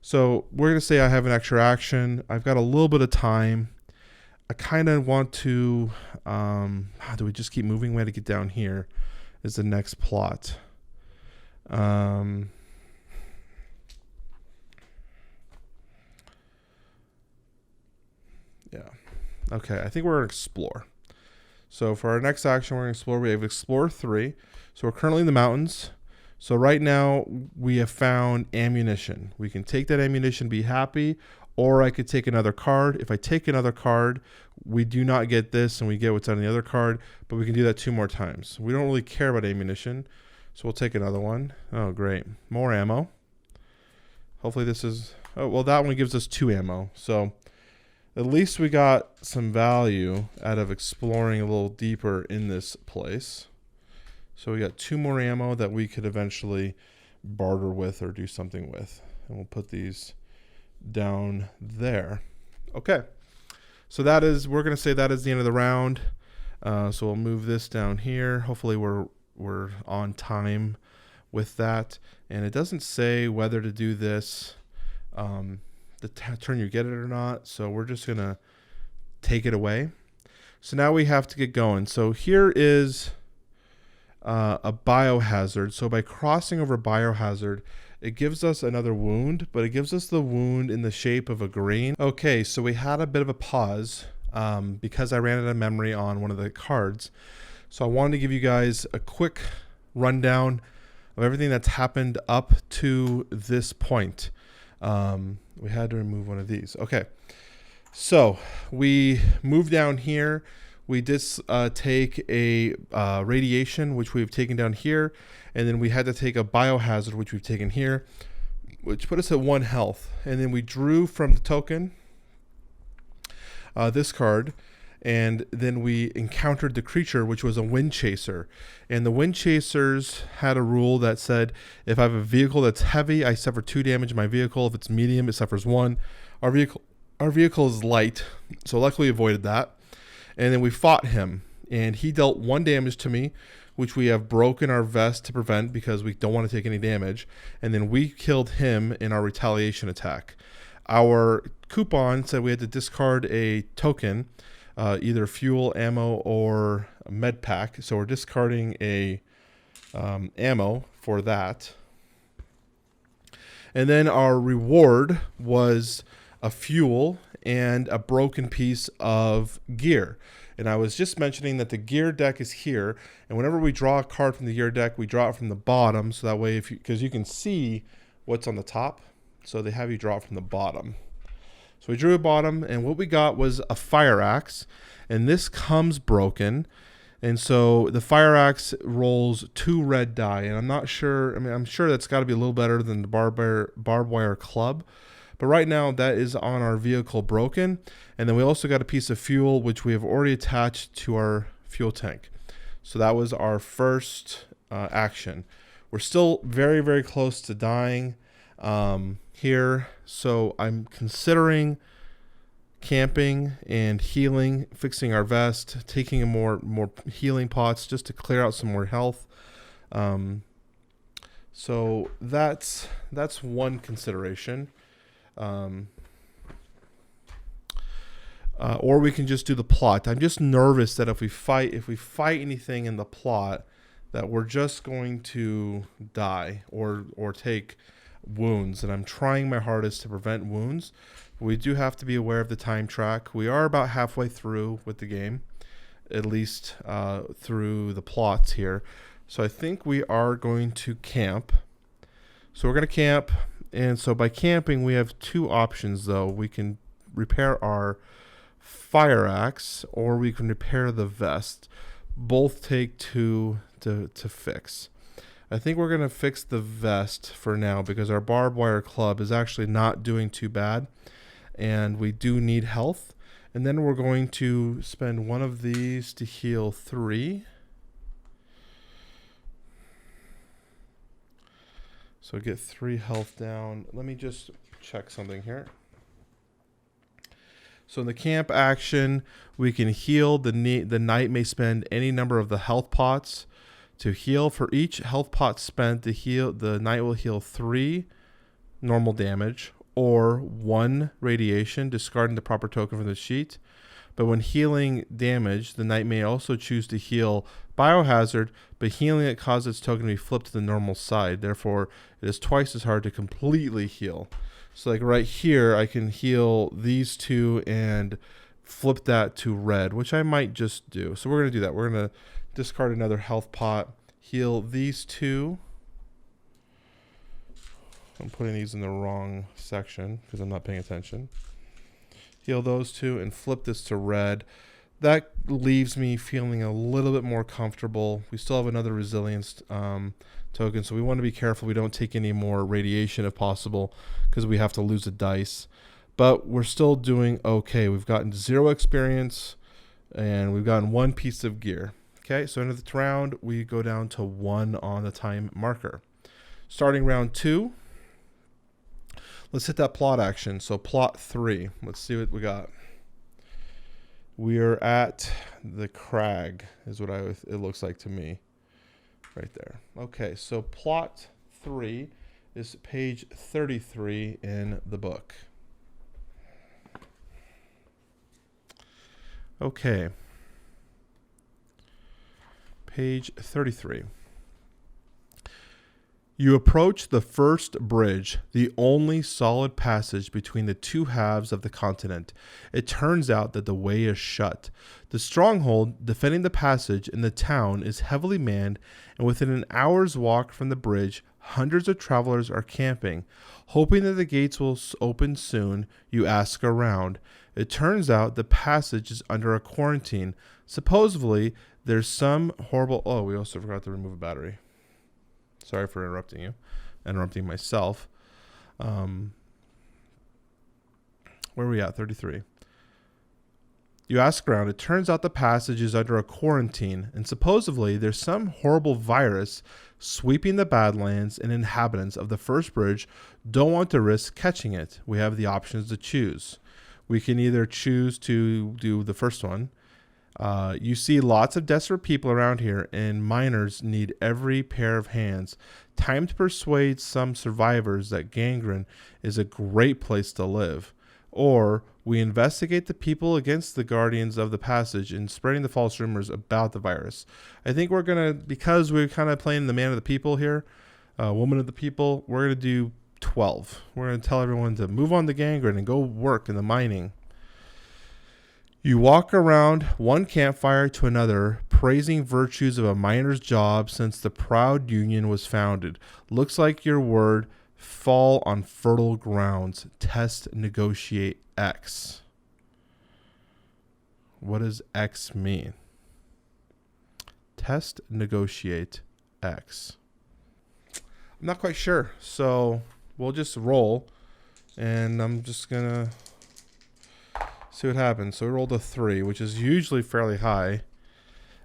So we're going to say I have an extra action. I've got a little bit of time. I kind of want to, do we just keep moving? We had to get down here is the next plot. Yeah. Okay, I think we're going to explore. So for our next action, we're going to explore. We have Explore 3. So we're currently in the mountains. So right now, we have found ammunition. We can take that ammunition, be happy, or I could take another card. If I take another card, we do not get this, and we get what's on the other card, but we can do that 2 more times. We don't really care about ammunition. So we'll take another one. Oh, great. More ammo. Hopefully this is... Oh, well, that one gives us 2 ammo. So at least we got some value out of exploring a little deeper in this place. So we got 2 more ammo that we could eventually barter with or do something with. And we'll put these down there. Okay. So we're going to say that is the end of the round. So we'll move this down here. Hopefully we're on time with that, and it doesn't say whether to do this the turn you get it or not, so we're just gonna take it away. So now we have to get going. So here is a biohazard. So by crossing over biohazard, it gives us another wound, but it gives us the wound in the shape of a green. Okay, so we had a bit of a pause because I ran out of memory on one of the cards. So I wanted to give you guys a quick rundown of everything that's happened up to this point. We had to remove one of these. Okay. So we moved down here. We did take a radiation, which we've taken down here. And then we had to take a biohazard, which we've taken here, which put us at 1 health. And then we drew from the token this card. And then we encountered the creature, which was a wind chaser. And the wind chasers had a rule that said, if I have a vehicle that's heavy, I suffer 2 damage in my vehicle. If it's medium, it suffers 1. Our vehicle is light, so luckily avoided that. And then we fought him, and he dealt 1 damage to me, which we have broken our vest to prevent because we don't want to take any damage. And then we killed him in our retaliation attack. Our coupon said we had to discard a token, either fuel, ammo, or a med pack. So we're discarding a ammo for that. And then our reward was a fuel and a broken piece of gear. And I was just mentioning that the gear deck is here. And whenever we draw a card from the gear deck, we draw it from the bottom. So that way, because you can see what's on the top. So they have you draw it from the bottom. So we drew a bottom, and what we got was a fire axe, and this comes broken. And so the fire axe rolls 2 red die, and I'm not sure. I mean, I'm sure that's got to be a little better than the barbed wire club, but right now that is on our vehicle broken. And then we also got a piece of fuel, which we have already attached to our fuel tank. So that was our first action. We're still very, very close to dying here, so I'm considering camping and healing, fixing our vest, taking a more healing pots just to clear out some more health. So that's one consideration. Or we can just do the plot. I'm just nervous that if we fight anything in the plot, that we're just going to die or take wounds, and I'm trying my hardest to prevent wounds. We do have to be aware of the time track. We are about halfway through with the game, at least through the plots here. So I think we are going to camp. So we're going to camp, and so by camping we have 2 options though. We can repair our fire axe, or we can repair the vest. Both take 2 to fix. I think we're going to fix the vest for now because our barbed wire club is actually not doing too bad, and we do need health. And then we're going to spend 1 of these to heal 3. So get 3 health down. Let me just check something here. So in the camp action, we can heal. The knight may spend any number of the health pots to heal. For each health pot spent to heal, the knight will heal 3 normal damage or 1 radiation, discarding the proper token from the sheet. But when healing damage, the knight may also choose to heal biohazard, but healing it causes its token to be flipped to the normal side. Therefore, it is twice as hard to completely heal. So like right here, I can heal these 2 and flip that to red, which I might just do. So we're going to do that. We're going to discard another health pot, heal these 2. I'm putting these in the wrong section because I'm not paying attention. Heal those 2 and flip this to red. That leaves me feeling a little bit more comfortable. We still have another resilience token, so we want to be careful we don't take any more radiation if possible because we have to lose a dice. But we're still doing okay. We've gotten 0 experience and we've gotten 1 piece of gear. Okay, so into the round, we go down to 1 on the time marker. Starting round 2, let's hit that plot action. So plot 3, let's see what we got. We're at the crag is what it looks like to me right there. Okay, so plot 3 is page 33 in the book. Okay. Page 33. You approach the first bridge, the only solid passage between the 2 halves of the continent. It turns out that the way is shut. The stronghold defending the passage in the town is heavily manned, and within an hour's walk from the bridge, Hundreds of travelers are camping. Hoping that the gates will open soon, you ask around. It turns out the passage is under a quarantine. Supposedly, there's some horrible... Oh, we also forgot to remove a battery. Sorry for interrupting you. Interrupting myself. Where are we at? 33. You ask around. It turns out the passage is under a quarantine, and supposedly there's some horrible virus sweeping the Badlands, and inhabitants of the first bridge don't want to risk catching it. We have the options to choose. We can either choose to do the first one. You see lots of desperate people around here, and miners need every pair of hands. Time to persuade some survivors that gangrene is a great place to live. Or we investigate the people against the guardians of the passage and spreading the false rumors about the virus. I think we're going to, because we're kind of playing the man of the people here, woman of the people, we're going to do 12. We're going to tell everyone to move on to gangrene and go work in the mining. You walk around one campfire to another, praising virtues of a miner's job since the proud union was founded. Looks like your word fall on fertile grounds. Test, negotiate, X. What does X mean? Test, negotiate, X. I'm not quite sure, so we'll just roll, and I'm just gonna see what happens. So we rolled a 3, which is usually fairly high.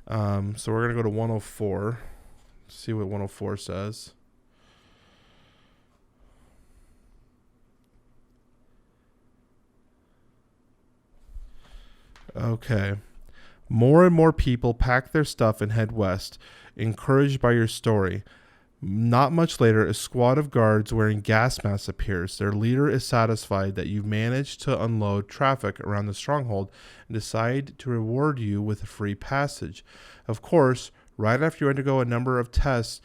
So we're gonna go to 104. See what 104 says. Okay. More and more people pack their stuff and head west, encouraged by your story. Not much later, a squad of guards wearing gas masks appears. Their leader is satisfied that you've managed to unload traffic around the stronghold and decide to reward you with a free passage. Of course, right after you undergo a number of tests,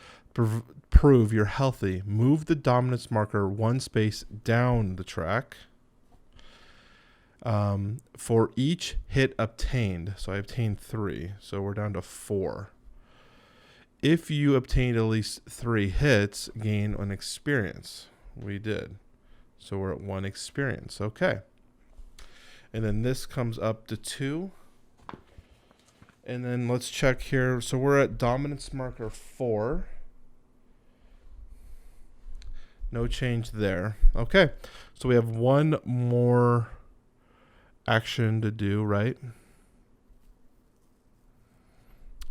prove you're healthy. Move the dominance marker one space down the track. For each hit obtained, so I obtained 3, so we're down to 4. If you obtained at least 3 hits, gain an experience. We did, so we're at 1 experience. Okay, and then this comes up to 2, and then let's check here. So we're at dominance marker 4. No change there. Okay, so we have 1 more action to do, right?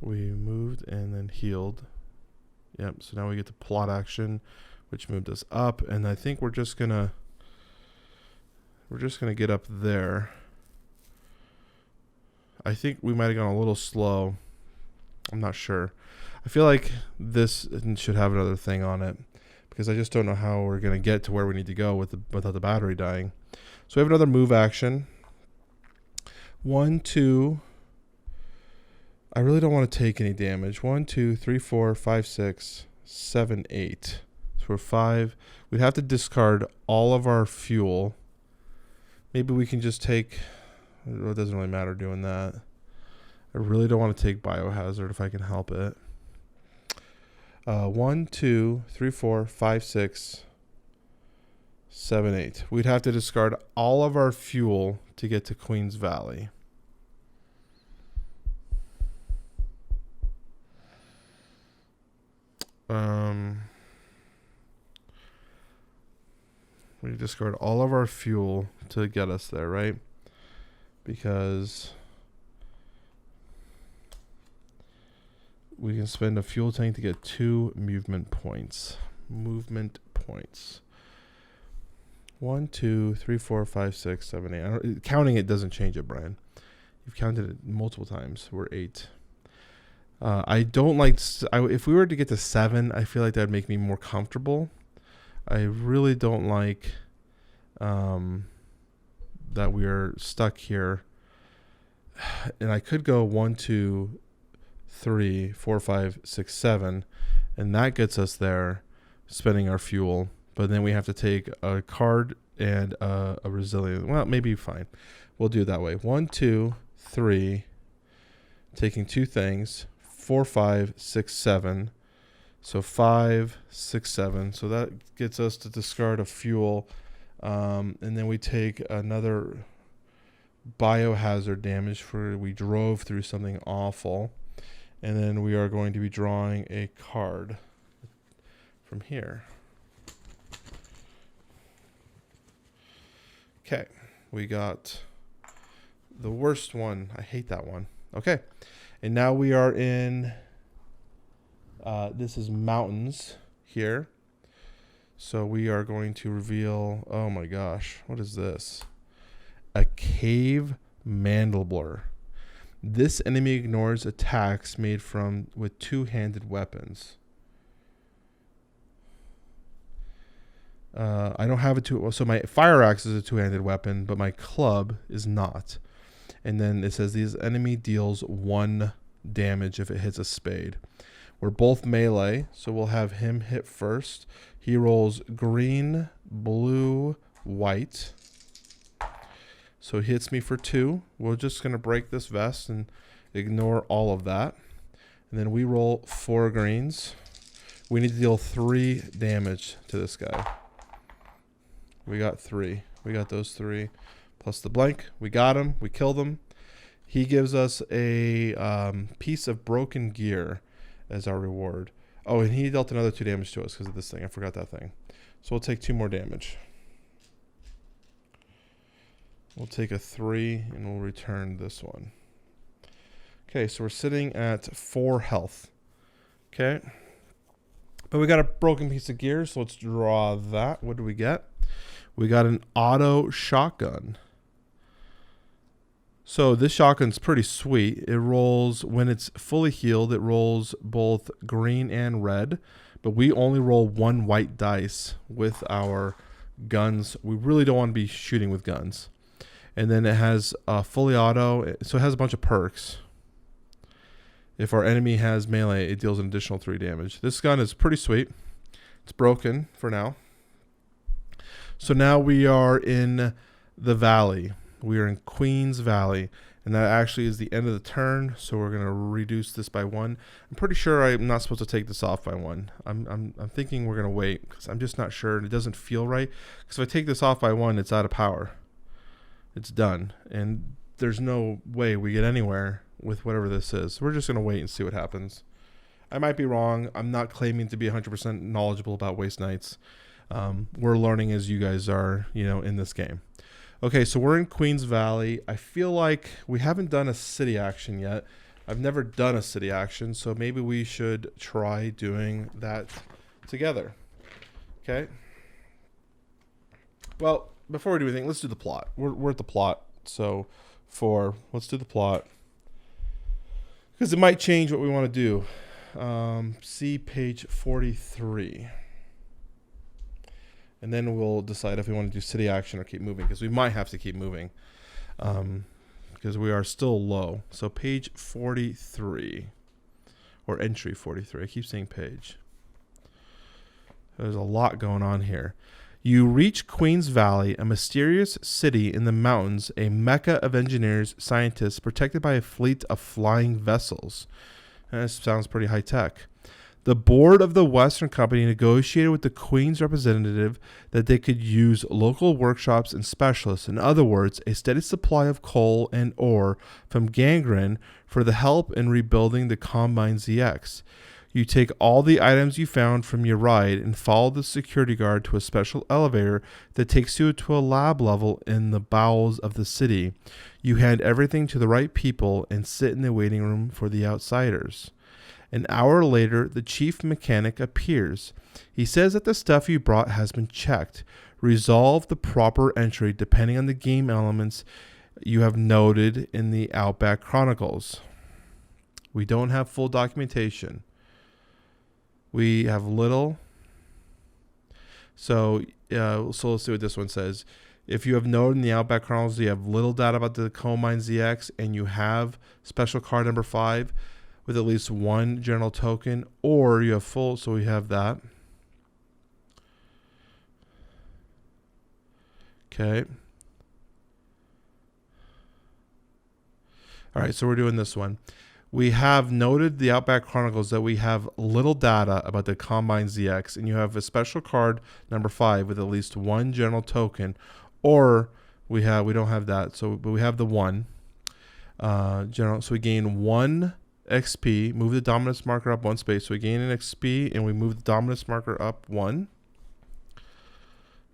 We moved and then healed. Yep, so now we get to plot action, which moved us up, and I think we're just gonna get up there. I think we might have gone a little slow. I'm not sure. I feel like this should have another thing on it, because I just don't know how we're gonna get to where we need to go without the battery dying. So we have another move action. 1, 2. I really don't want to take any damage. 1, 2, 3, 4, 5, 6, 7, 8. So we're 5. We'd have to discard all of our fuel. Maybe we can just take... It doesn't really matter doing that. I really don't want to take biohazard if I can help it. 1, 2, 3, 4, 5, 6, 7, 8. We'd have to discard all of our fuel to get to Queen's Valley. We discard all of our fuel to get us there, right? Because we can spend a fuel tank to get 2 movement points. Movement points. 1, 2, 3, 4, 5, 6, 7, 8. Counting it doesn't change it, Brian. You've counted it multiple times. We're 8. I don't like... if we were to get to 7, I feel like that would make me more comfortable. I really don't like that we are stuck here. And I could go 1, 2, 3, 4, 5, 6, 7. And that gets us there, spending our fuel. But then we have to take a card and a resilient. Well, maybe fine. We'll do it that way. 1, 2, 3. Taking 2 things. 4, 5, 6, 7. So 5, 6, 7. So that gets us to discard a fuel. And then we take another biohazard damage for we drove through something awful. And then we are going to be drawing a card from here. Okay, we got the worst one. I hate that one. Okay, and now we are in, this is mountains here. So we are going to reveal, oh my gosh, what is this? A cave mandibler. This enemy ignores attacks made with two-handed weapons. I don't have so my fire axe is a two-handed weapon, but my club is not. And then it says this enemy deals 1 damage if it hits a spade. We're both melee, so we'll have him hit first. He rolls green, blue, white. So he hits me for 2. We're just going to break this vest and ignore all of that. And then we roll 4 greens. We need to deal 3 damage to this guy. We got 3. We got those 3 plus the blank. We got him. We killed him. He gives us a piece of broken gear as our reward. Oh, and he dealt another 2 damage to us because of this thing. I forgot that thing. So we'll take 2 more damage. We'll take a 3 and we'll return this one. Okay, so we're sitting at 4 health. Okay. But we got a broken piece of gear, so let's draw that. What do we get? We got an auto shotgun. So this shotgun's pretty sweet. It rolls, when it's fully healed, it rolls both green and red. But we only roll 1 white dice with our guns. We really don't want to be shooting with guns. And then it has fully auto, so it has a bunch of perks. If our enemy has melee, it deals an additional 3 damage. This gun is pretty sweet. It's broken for now. So now we are in the valley. We are in Queen's Valley. And that actually is the end of the turn. So we're going to reduce this by 1. I'm pretty sure I'm not supposed to take this off by 1. I'm thinking we're going to wait because I'm just not sure. And it doesn't feel right. Because if I take this off by 1, it's out of power. It's done. And there's no way we get anywhere with whatever this is. We're just going to wait and see what happens. I might be wrong. I'm not claiming to be 100% knowledgeable about Waste Knights. We're learning as you guys are, in this game. Okay, so we're in Queen's Valley. I feel like we haven't done a city action yet. I've never done a city action, so maybe we should try doing that together. Okay? Well, before we do anything, let's do the plot. We're at the plot. So let's do the plot. Because it might change what we want to do. See page 43. And then we'll decide if we want to do city action or keep moving, because we might have to keep moving because we are still low. So page 43 or entry 43. I keep saying page. There's a lot going on here. You reach Queen's Valley, a mysterious city in the mountains, a mecca of engineers, scientists, protected by a fleet of flying vessels. And this sounds pretty high tech. The board of the Western Company negotiated with the Queen's representative that they could use local workshops and specialists, in other words, a steady supply of coal and ore from Gangren for the help in rebuilding the Combine ZX. You take all the items you found from your ride and follow the security guard to a special elevator that takes you to a lab level in the bowels of the city. You hand everything to the right people and sit in the waiting room for the outsiders. An hour later, the chief mechanic appears. He says that the stuff you brought has been checked. Resolve the proper entry depending on the game elements you have noted in the Outback Chronicles. We don't have full documentation. We have little. So let's see what this one says. If you have noted in the Outback Chronicles you have little data about the Combine ZX and you have special card number 5, with at least 1 general token, or you have full, so we have that. Okay. All right, so we're doing this one. We have noted the Outback Chronicles that we have little data about the Combine ZX, and you have a special card number 5 with at least one general token, or we don't have that. So, but we have the one general. So we gain 1 XP. Move the dominance marker up 1 space. So we gain an XP, and we move the dominance marker up 1.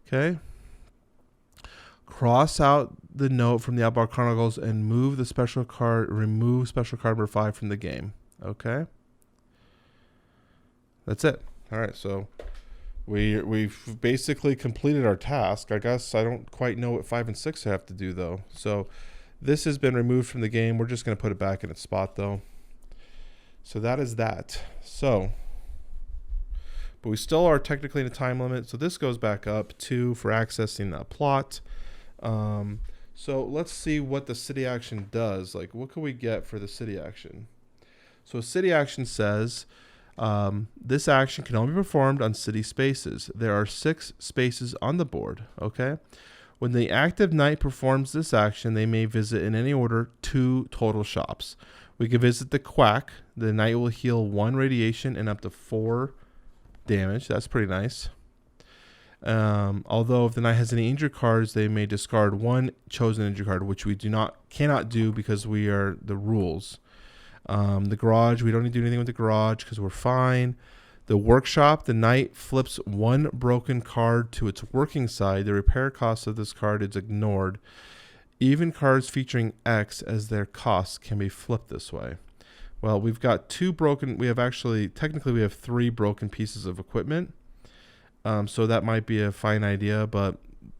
Okay. Cross out the note from the Outback Chronicles and move the special card, remove special card number 5 from the game. Okay. That's it. All right. So we've basically completed our task. I guess I don't quite know what 5 and 6 have to do though. So this has been removed from the game. We're just going to put it back in its spot though. So that is that. So, but we still are technically in a time limit. So this goes back up 2 for accessing a plot. So let's see what the city action does. Like, what can we get for the city action? So city action says, this action can only be performed on city spaces. There are 6 spaces on the board. Okay. When the active knight performs this action, they may visit in any order 2 total shops. We can visit the Quack. The knight will heal 1 radiation and up to 4 damage. That's pretty nice. Although if the knight has any injured cards, they may discard 1 chosen injured card, which we cannot do because we are the rules. The garage, we don't need to do anything with the garage because we're fine. The workshop, the knight flips 1 broken card to its working side. The repair cost of this card is ignored. Even cards featuring X as their cost can be flipped this way. Well, we've got 2 broken. Technically we have 3 broken pieces of equipment. So that might be a fine idea, but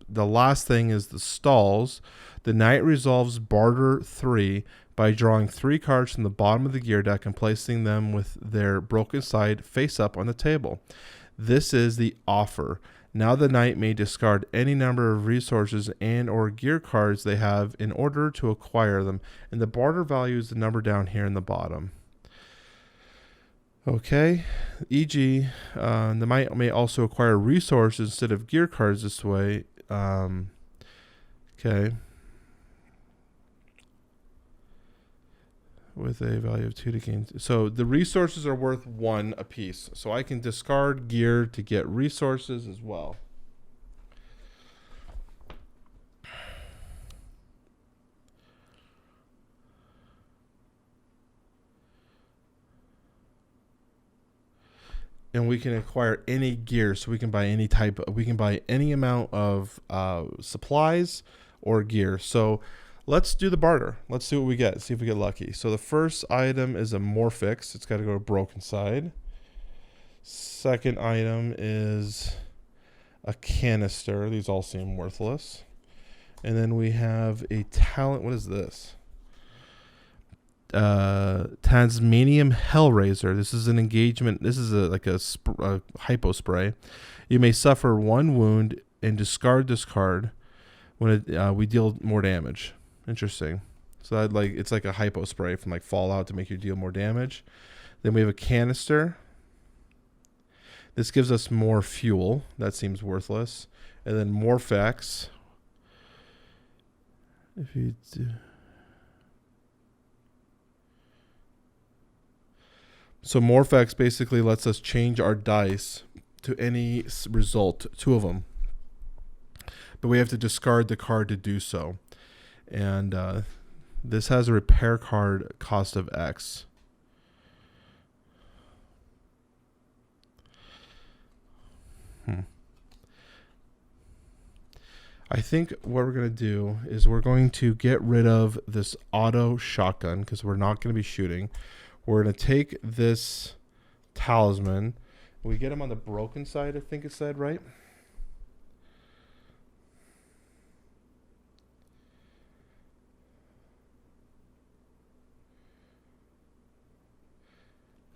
the last thing is the stalls. The knight resolves barter 3 by drawing 3 cards from the bottom of the gear deck and placing them with their broken side face up on the table. This is the offer. Now the knight may discard any number of resources and or gear cards they have in order to acquire them, and the barter value is the number down here in the bottom. Okay, e.g., the knight may also acquire resources instead of gear cards this way. Okay. With a value of 2 to gain. So the resources are worth 1 apiece. So I can discard gear to get resources as well. And we can acquire any gear, so we can buy any amount of supplies or gear. So let's do the barter. Let's see what we get. See if we get lucky. So the first item is a Morphix. It's got to go to broken side. Second item is a canister. These all seem worthless. And then we have a talent. What is this? Tasmanium Hellraiser. This is an engagement. This is a hypo spray. You may suffer 1 wound and discard this card when we deal more damage. Interesting. So it's like a hypo spray from like Fallout to make you deal more damage. Then we have a canister. This gives us more fuel. That seems worthless. And then Morphex. If you do. So Morphex basically lets us change our dice to any result, 2 of them. But we have to discard the card to do so. And this has a repair card cost of X. I think what we're going to do is we're going to get rid of this auto shotgun because we're not going to be shooting. We're going to take this talisman. We get him on the broken side, I think it said, right?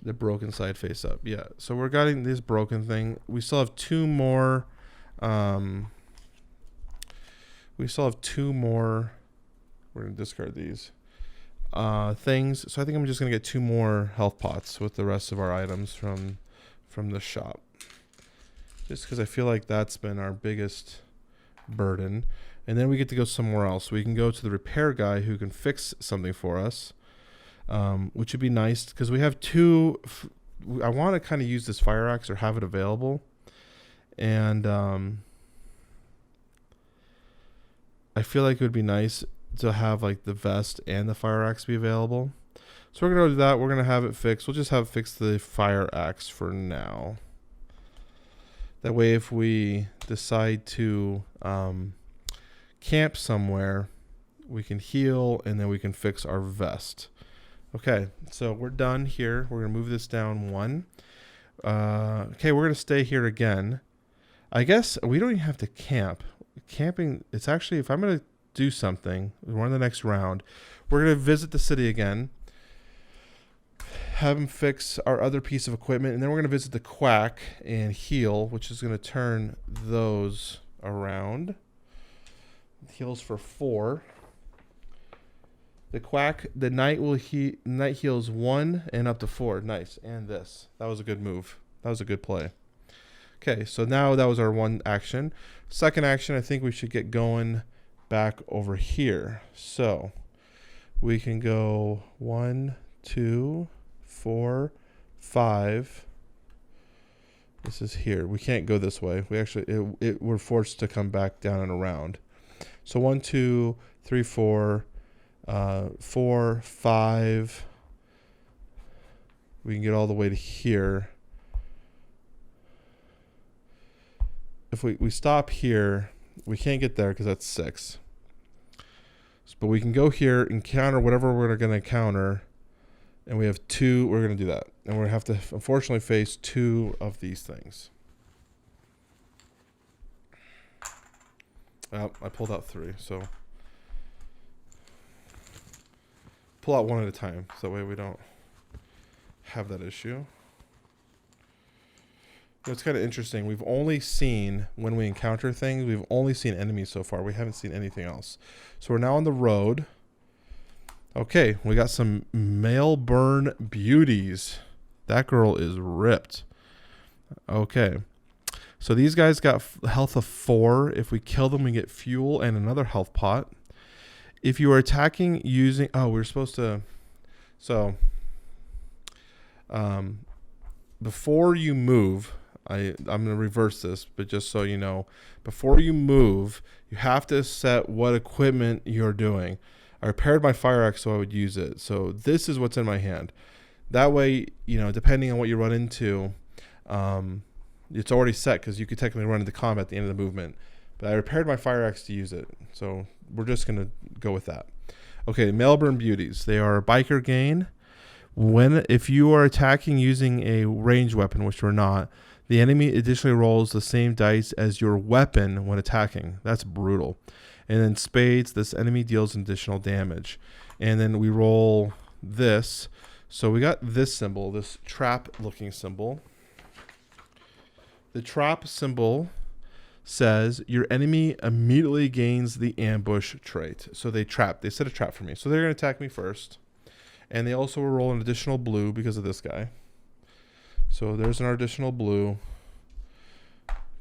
The broken side face up. Yeah. So we're getting this broken thing. We still have 2 more. We still have 2 more. We're going to discard these. Things. So I think I'm just going to get 2 more health pots with the rest of our items from the shop. Just because I feel like that's been our biggest burden. And then we get to go somewhere else. We can go to the repair guy who can fix something for us. which would be nice because we have two. I want to kind of use this fire axe or have it available, and I feel like it would be nice to have like the vest and the fire axe be available. So we're gonna do that. We're gonna have it fixed. We'll just have it fix the fire axe for now. That way, if we decide to camp somewhere, we can heal and then we can fix our vest. Okay, so we're done here. We're going to move this down one. Okay, we're going to stay here again. I guess we don't even have to camp. Camping, it's actually, if I'm going to do something, we're on the next round, we're going to visit the city again, have him fix our other piece of equipment, and then we're going to visit the quack and heal, which is going to turn those around. Heals for 4. The quack, the knight knight heals 1 and up to 4. Nice. And this. That was a good move. That was a good play. Okay, so now that was our one action. Second action, I think we should get going back over here. So we can go 1, 2, 4, 5. This is here. We can't go this way. We actually we're forced to come back down and around. So 1, 2, 3, 4. 4, 5. We can get all the way to here. If we stop here, we can't get there because that's 6. But we can go here and counter whatever we're going to counter. And we have 2. We're going to do that. And we're going to have to, unfortunately, face 2 of these things. Well, I pulled out 3, so pull out 1 at a time, so that way we don't have that issue. It's kind of interesting. We've only seen, when we encounter things, we've only seen enemies so far. We haven't seen anything else. So we're now on the road. Okay, we got some Melbourne beauties. That girl is ripped. Okay. So these guys got health of 4. If we kill them, we get fuel and another health pot. If you are attacking using... Oh, we're supposed to... So, before you move... I'm going to reverse this, but just so you know, before you move, you have to set what equipment you're doing. I repaired my fire axe so I would use it. So this is what's in my hand. That way, you know, depending on what you run into, it's already set because you could technically run into combat at the end of the movement. But I repaired my fire axe to use it. So we're just going to go with that. Okay, Melbourne beauties. They are a biker gain. If you are attacking using a ranged weapon, which we're not, the enemy additionally rolls the same dice as your weapon when attacking. That's brutal. And then spades, this enemy deals additional damage. And then we roll this. So we got this symbol, this trap-looking symbol. The trap symbol says your enemy immediately gains the ambush trait. So they set a trap for me. So they're going to attack me first. And they also will roll an additional blue because of this guy. So there's an additional blue.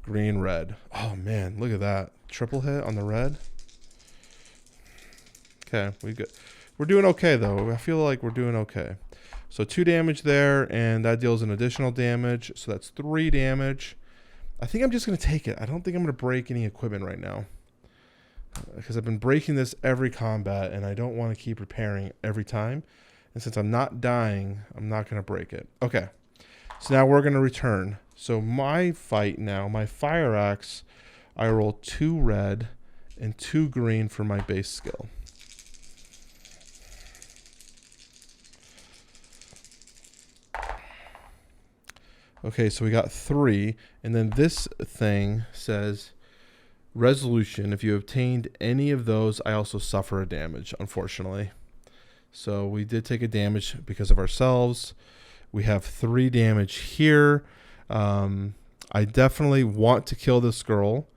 Green, red. Oh, man. Look at that. Triple hit on the red. Okay. We're doing okay, though. I feel like we're doing okay. So 2 damage there, and that deals an additional damage. So that's 3 damage. I think I'm just going to take it. I don't think I'm going to break any equipment right now. Because I've been breaking this every combat, and I don't want to keep repairing every time. And since I'm not dying, I'm not going to break it. Okay. So now we're going to return. So my fight now, my fire axe, I roll 2 red and 2 green for my base skill. Okay, so we got 3. And then this thing says resolution. If you obtained any of those, I also suffer a damage, unfortunately. So we did take a damage because of ourselves. We have 3 damage here. I definitely want to kill this girl.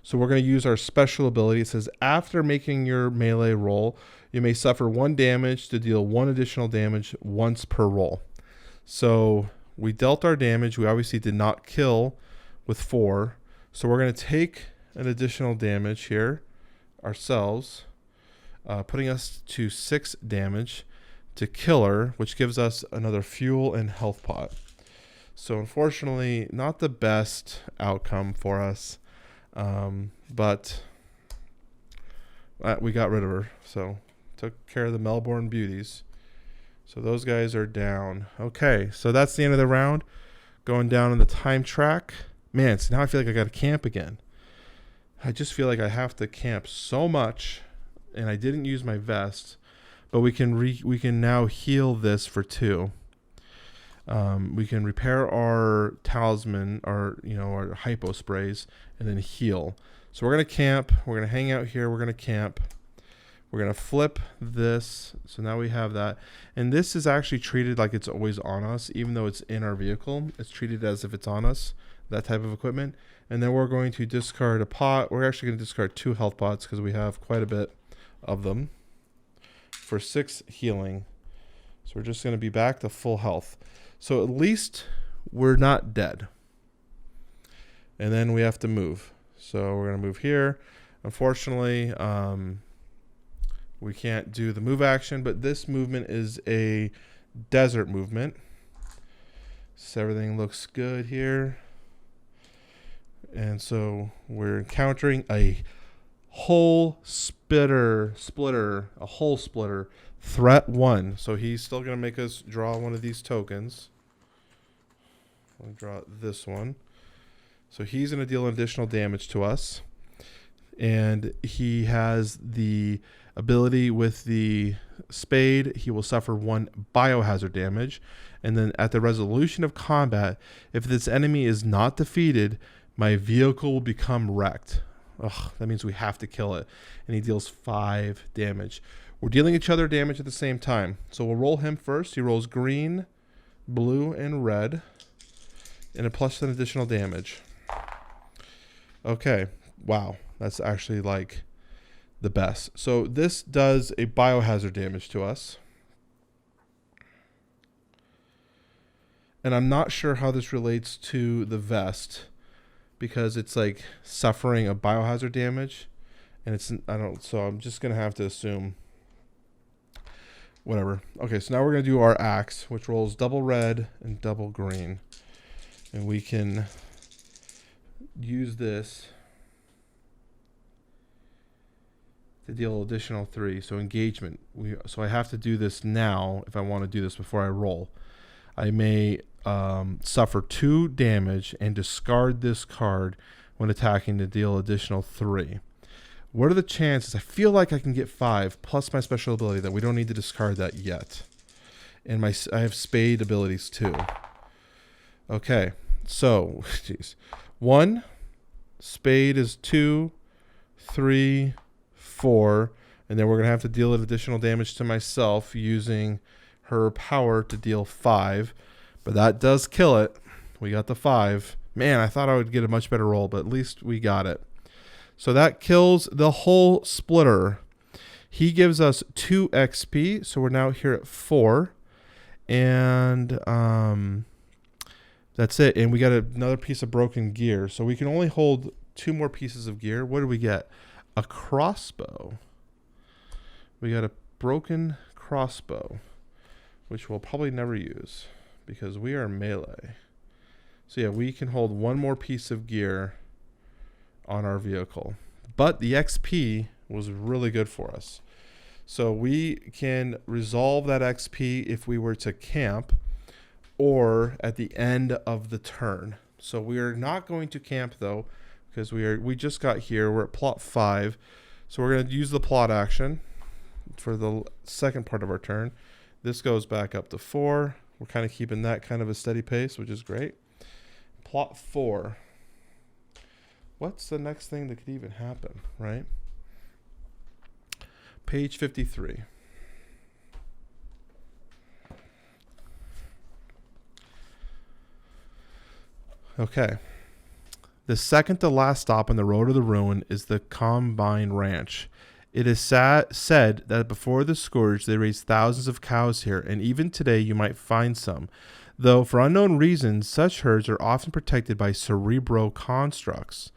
So we're going to use our special ability. It says after making your melee roll, you may suffer 1 damage to deal 1 additional damage once per roll. So we dealt our damage. We obviously did not kill with 4. So we're going to take an additional damage here ourselves, putting us to 6 damage to killer, which gives us another fuel and health pot. So unfortunately, not the best outcome for us, but we got rid of her. So took care of the Melbourne beauties. So those guys are down. Okay, so that's the end of the round. Going down in the time track. Man, so now I feel like I got to camp again. I just feel like I have to camp so much, and I didn't use my vest. But we can now heal this for 2. We can repair our talisman, our hypo sprays, and then heal. So we're gonna camp. We're gonna hang out here. We're gonna camp. We're gonna flip this. So now we have that, and this is actually treated like it's always on us, even though it's in our vehicle. It's treated as if it's on us. That type of equipment. And then we're going to discard a pot. We're actually going to discard 2 health pots because we have quite a bit of them for 6 healing. So we're just going to be back to full health. So at least we're not dead. And then we have to move. So we're going to move here. Unfortunately, we can't do the move action, but this movement is a desert movement. So everything looks good here. And so we're encountering a hole splitter, threat 1. So he's still going to make us draw one of these tokens. I'll draw this one. So he's going to deal additional damage to us. And he has the ability with the spade. He will suffer 1 biohazard damage. And then at the resolution of combat, if this enemy is not defeated, my vehicle will become wrecked. Ugh, that means we have to kill it. And he deals 5 damage. We're dealing each other damage at the same time. So we'll roll him first. He rolls green, blue, and red. And it plus an additional damage. Okay. Wow. That's actually like the best. So this does a biohazard damage to us. And I'm not sure how this relates to the vest, because it's like suffering a biohazard damage, and so I'm just going to have to assume whatever. Okay, so now we're going to do our axe, which rolls double red and double green. And we can use this to deal additional 3. So engagement. So I have to do this now if I want to do this before I roll. I may suffer 2 damage and discard this card when attacking to deal additional 3. What are the chances? I feel like I can get 5 plus my special ability that we don't need to discard that yet. And I have spade abilities too. Okay, so geez, 1 spade is 2, 3, 4, and then we're gonna have to deal additional damage to myself using her power to deal 5. But that does kill it. We got the 5. Man, I thought I would get a much better roll, but at least we got it. So that kills the whole splitter. He gives us 2 XP, so we're now here at 4. And that's it. And we got another piece of broken gear. So we can only hold 2 more pieces of gear. What do we get? A crossbow. We got a broken crossbow, which we'll probably never use because we are melee. So yeah, we can hold 1 more piece of gear on our vehicle. But the XP was really good for us. So we can resolve that XP if we were to camp or at the end of the turn. So we are not going to camp though, because we just got here. We're at plot 5. So we're going to use the plot action for the second part of our turn. This goes back up to 4. We're kind of keeping that kind of a steady pace, which is great. Plot 4. What's the next thing that could even happen, right? Page 53. Okay. The second to last stop on the road to the ruin is the Combine Ranch. It is said that before the scourge, they raised thousands of cows here, and even today you might find some. Though, for unknown reasons, such herds are often protected by cerebro constructs.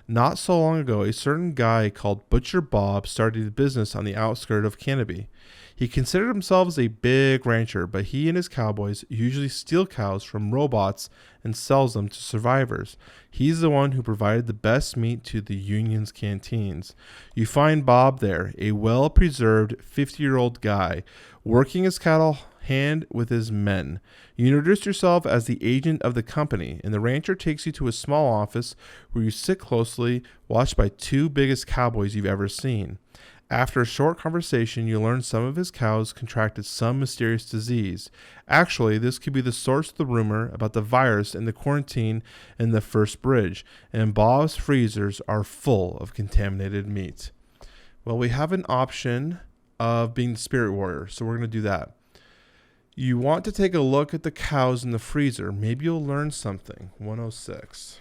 Not so long ago, a certain guy called Butcher Bob started a business on the outskirts of Canopy. He considered himself a big rancher, but he and his cowboys usually steal cows from robots and sells them to survivors. He's the one who provided the best meat to the Union's canteens. You find Bob there, a well-preserved 50-year-old guy, working his cattle hand with his men. You introduce yourself as the agent of the company, and the rancher takes you to a small office where you sit closely, watched by two biggest cowboys you've ever seen. After a short conversation, you learn some of his cows contracted some mysterious disease. Actually, this could be the source of the rumor about the virus in the quarantine in the first bridge, and Bob's freezers are full of contaminated meat. Well, we have an option of being the spirit warrior, so we're going to do that. You want to take a look at the cows in the freezer. Maybe you'll learn something. 106.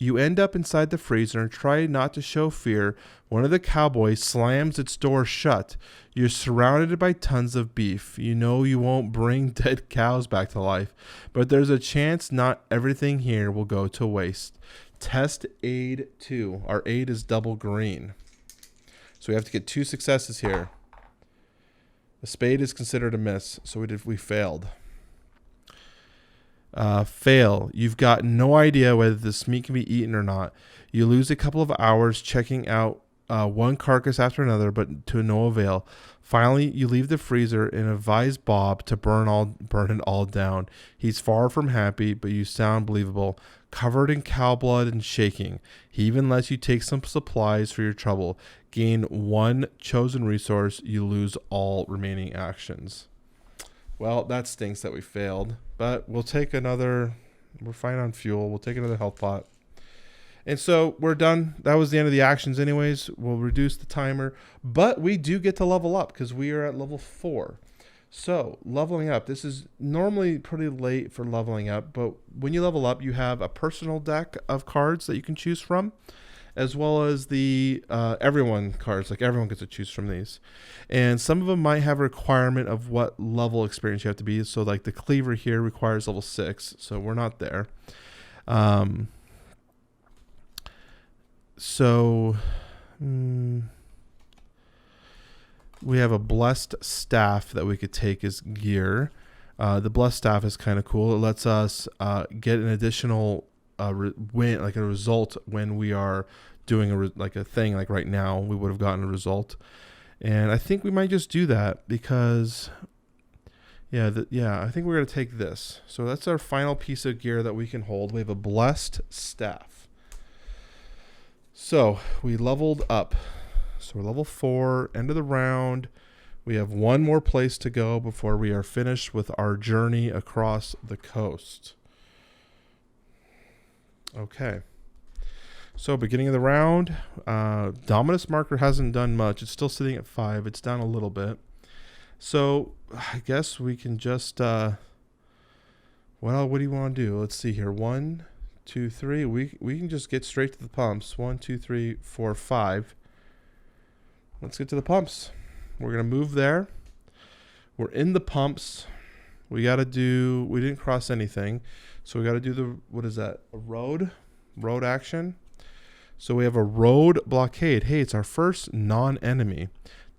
You end up inside the freezer and try not to show fear. One of the cowboys slams its door shut. You're surrounded by tons of beef. You know you won't bring dead cows back to life, but there's a chance not everything here will go to waste. Test aid 2. Our aid is double green. So we have to get 2 successes here. A spade is considered a miss, so we failed. Fail. You've got no idea whether this meat can be eaten or not. You lose a couple of hours checking out one carcass after another, but to no avail. Finally, you leave the freezer and advise Bob to burn it all down. He's far from happy, but you sound believable, covered in cow blood and shaking. He even lets you take some supplies for your trouble. Gain 1 chosen resource. You lose all remaining actions. Well, that stinks that we failed, but we'll take another. We're fine on fuel. We'll take another health pot. And so we're done. That was the end of the actions anyways. We'll reduce the timer, but we do get to level up because we are at level 4. So leveling up, this is normally pretty late for leveling up, but when you level up, you have a personal deck of cards that you can choose from, as well as the everyone cards. Like everyone gets to choose from these. And some of them might have a requirement of what level experience you have to be. So like the cleaver here requires level 6. So we're not there. We have a blessed staff that we could take as gear. The blessed staff is kind of cool. It lets us get an additional win, like a result when we are doing a thing. Like right now, we would have gotten a result, and I think we might just do that because, I think we're gonna take this. So that's our final piece of gear that we can hold. We have a blessed staff. So we leveled up. So we're level 4, end of the round. We have 1 more place to go before we are finished with our journey across the coast. Okay. So beginning of the round, Dominus marker hasn't done much. It's still sitting at 5. It's down a little bit. So I guess we can just, what do you want to do? Let's see here. 1, 2, 3. We can just get straight to the pumps. 1, 2, 3, 4, 5. Let's get to the pumps. We're going to move there. We're in the pumps. We didn't cross anything. So we got to do what is that? A road action. So we have a road blockade. Hey, it's our first non-enemy.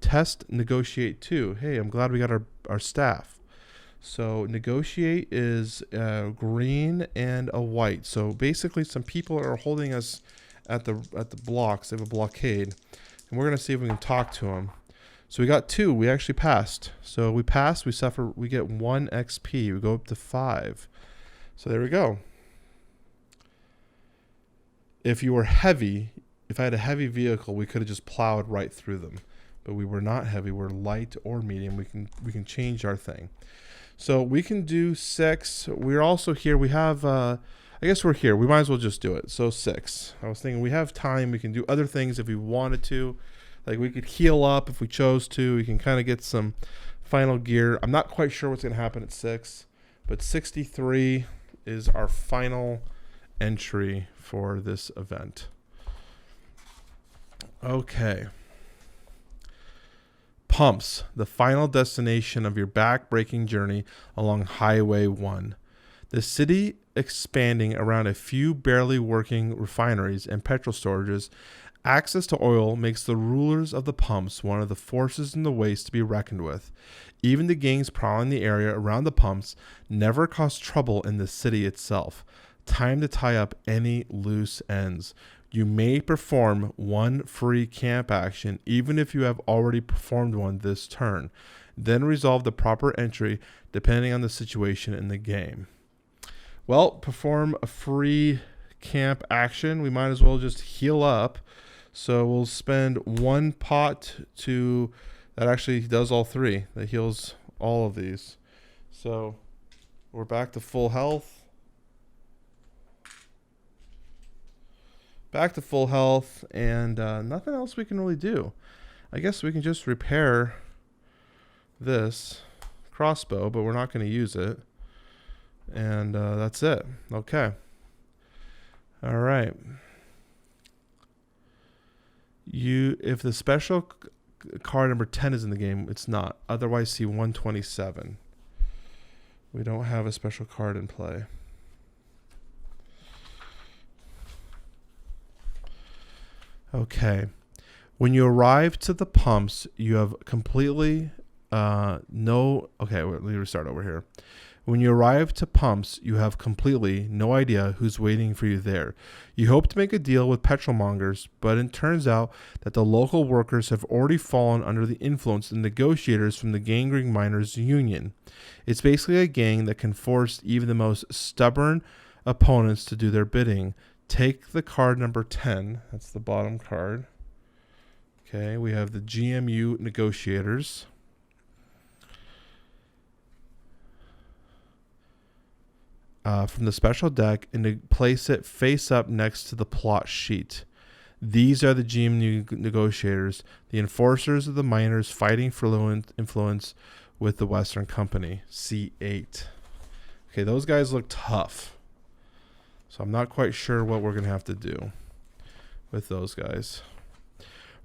Test negotiate 2. Hey, I'm glad we got our staff. So negotiate is green and a white. So basically some people are holding us at the blocks. They have a blockade. And we're going to see if we can talk to them. So we got 2. We actually passed. So we passed. We get 1 XP. We go up to 5. So there we go. If I had a heavy vehicle, we could have just plowed right through them. But we were not heavy. We're light or medium. We can change our thing. So we can do 6. We're also here. We have, I guess we're here. We might as well just do it. So 6. I was thinking we have time. We can do other things if we wanted to. Like we could heal up if we chose to. We can kind of get some final gear. I'm not quite sure what's going to happen at 6. But 63 is our final entry for this event. Okay. Pumps, the final destination of your back-breaking journey along Highway 1. The city expanding around a few barely working refineries and petrol storages, access to oil makes the rulers of the pumps one of the forces in the waste to be reckoned with. Even the gangs prowling the area around the pumps never cause trouble in the city itself. Time to tie up any loose ends. You may perform one free camp action even if you have already performed one this turn. Then resolve the proper entry depending on the situation in the game. Well, perform a free camp action. We might as well just heal up. So we'll spend one pot to, that actually does all three. That heals all of these. So we're back to full health. Back to full health, and nothing else we can really do. I guess we can just repair this crossbow, but we're not going to use it. And that's it. Okay. All right. If the special card number 10 is in the game, it's not. Otherwise, see 127. We don't have a special card in play. Okay. When you arrive to the pumps, you have completely okay, let me restart over here. When you arrive to pumps, you have completely no idea who's waiting for you there. You hope to make a deal with petrolmongers, but it turns out that the local workers have already fallen under the influence of negotiators from the Gangrene Miners Union. It's basically a gang that can force even the most stubborn opponents to do their bidding. Take the card number 10. That's the bottom card. Okay, we have the GMU negotiators. From the special deck and place it face up next to the plot sheet. These are the GMU negotiators, the enforcers of the miners fighting for influence with the Western Company. C8. Okay, those guys look tough. So I'm not quite sure what we're going to have to do with those guys.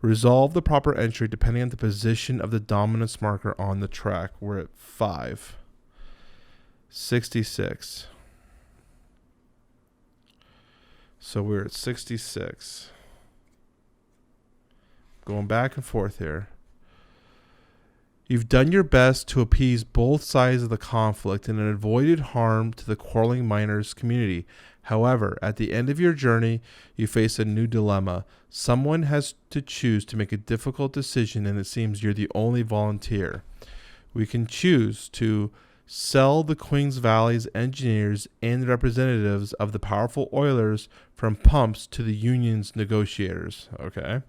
Resolve the proper entry depending on the position of the dominance marker on the track. We're at 5. 66. So we're at 66. Going back and forth here. You've done your best to appease both sides of the conflict and avoided harm to the quarreling miners community. However, at the end of your journey, you face a new dilemma. Someone has to choose to make a difficult decision, and it seems you're the only volunteer. We can choose to sell the Queens Valley's engineers and representatives of the powerful oilers from pumps to the union's negotiators. Okay.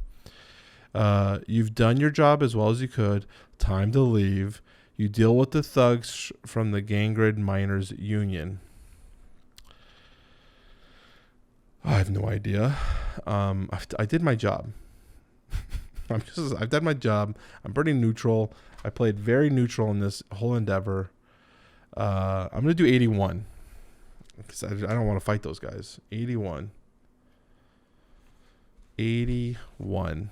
You've done your job as well as you could. Time to leave. You deal with the thugs from the Gangrene Miners Union. I have no idea. I did my job. I've done my job. I'm pretty neutral. I played very neutral in this whole endeavor. I'm going to do 81 because I don't want to fight those guys. 81. 81.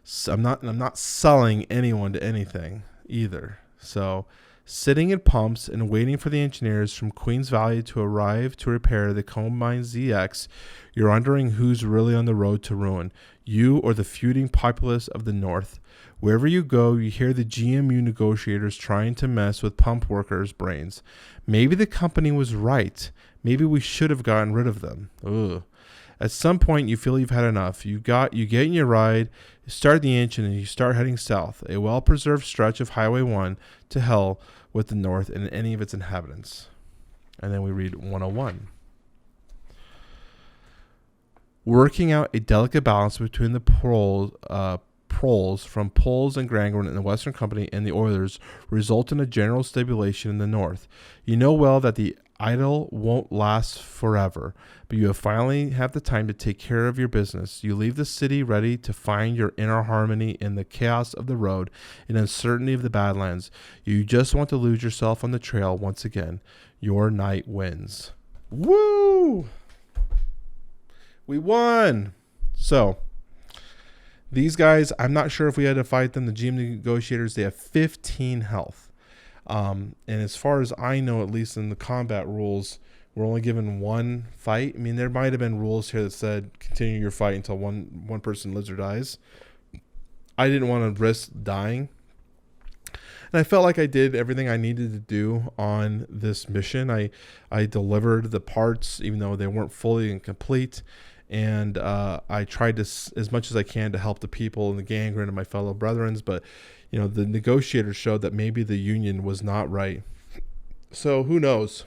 So I'm not selling anyone to anything either. So sitting in pumps and waiting for the engineers from Queens Valley to arrive to repair the Combine ZX, you're wondering who's really on the road to ruin, you or the feuding populace of the North. Wherever you go, you hear the GMU negotiators trying to mess with pump workers' brains. Maybe the company was right. Maybe we should have gotten rid of them. Ugh. At some point, you feel you've had enough. You get in your ride, you start the engine, and you start heading south, a well-preserved stretch of Highway 1 to hell with the North and any of its inhabitants. And then we read 101. Working out a delicate balance between the proles from Poles and Gangrene and the Western Company and the Oilers result in a general stabilization in the North. You know well that the idyll won't last forever, but you have finally have the time to take care of your business. You leave the city ready to find your inner harmony in the chaos of the road and uncertainty of the Badlands. You just want to lose yourself on the trail once again. Your night wins. Woo! We won! So, these guys, I'm not sure if we had to fight them. The GM negotiators, they have 15 health. And as far as I know, at least in the combat rules, we're only given one fight. I mean, there might have been rules here that said continue your fight until one person lives or dies. I didn't want to risk dying. And I felt like I did everything I needed to do on this mission. I delivered the parts, even though they weren't fully and complete. And I tried to, as much as I can, to help the people in the Gangren and my fellow brethrens. But, the negotiators showed that maybe the Union was not right. So who knows?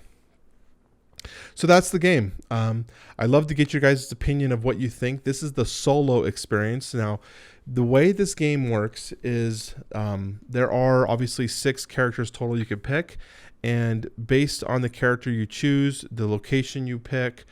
So that's the game. I'd love to get your guys' opinion of what you think. This is the solo experience. Now, the way this game works is there are obviously 6 characters total you can pick. And based on the character you choose, the location you pick,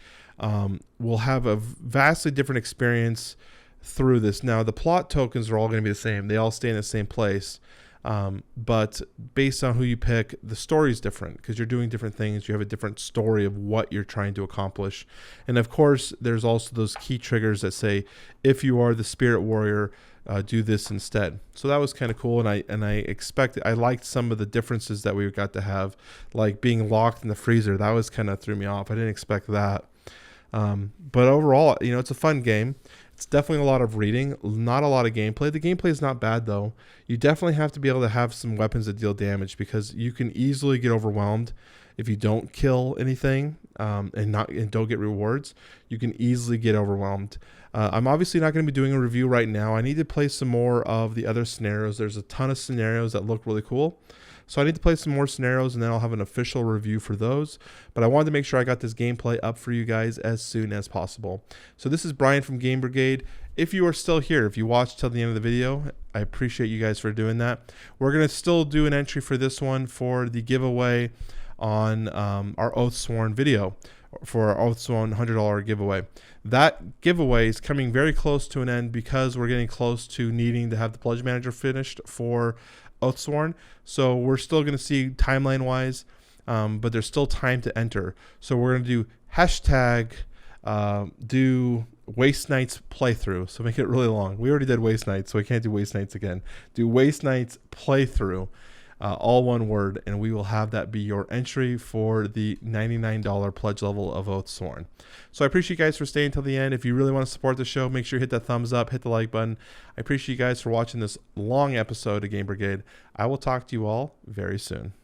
we'll have a vastly different experience through this. Now, the plot tokens are all going to be the same. They all stay in the same place. But based on who you pick, the story is different because you're doing different things. You have a different story of what you're trying to accomplish. And of course, there's also those key triggers that say, if you are the spirit warrior, do this instead. So that was kind of cool. And I liked some of the differences that we got to have, like being locked in the freezer. That was kind of threw me off. I didn't expect that. But overall, it's a fun game. It's definitely a lot of reading, not a lot of gameplay. The gameplay is not bad, though. You definitely have to be able to have some weapons that deal damage because you can easily get overwhelmed if you don't kill anything and don't get rewards. You can easily get overwhelmed. I'm obviously not going to be doing a review right now. I need to play some more of the other scenarios. There's a ton of scenarios that look really cool. So I need to play some more scenarios, and then I'll have an official review for those. But I wanted to make sure I got this gameplay up for you guys as soon as possible. So this is Brian from Game Brigade. If you are still here, if you watched till the end of the video, I appreciate you guys for doing that. We're going to still do an entry for this one for the giveaway on our Oathsworn video, for our Oathsworn $100 giveaway. That giveaway is coming very close to an end because we're getting close to needing to have the Pledge Manager finished for Oathsworn. So we're still going to see timeline wise, but there's still time to enter. So we're going to do hashtag do Waste Nights playthrough. So make it really long. We already did Waste Nights, so we can't do Waste Nights again. Do Waste Nights playthrough, all one word, and we will have that be your entry for the $99 pledge level of Oathsworn. So I appreciate you guys for staying till the end. If you really want to support the show, make sure you hit that thumbs up, hit the like button. I appreciate you guys for watching this long episode of Game Brigade. I will talk to you all very soon.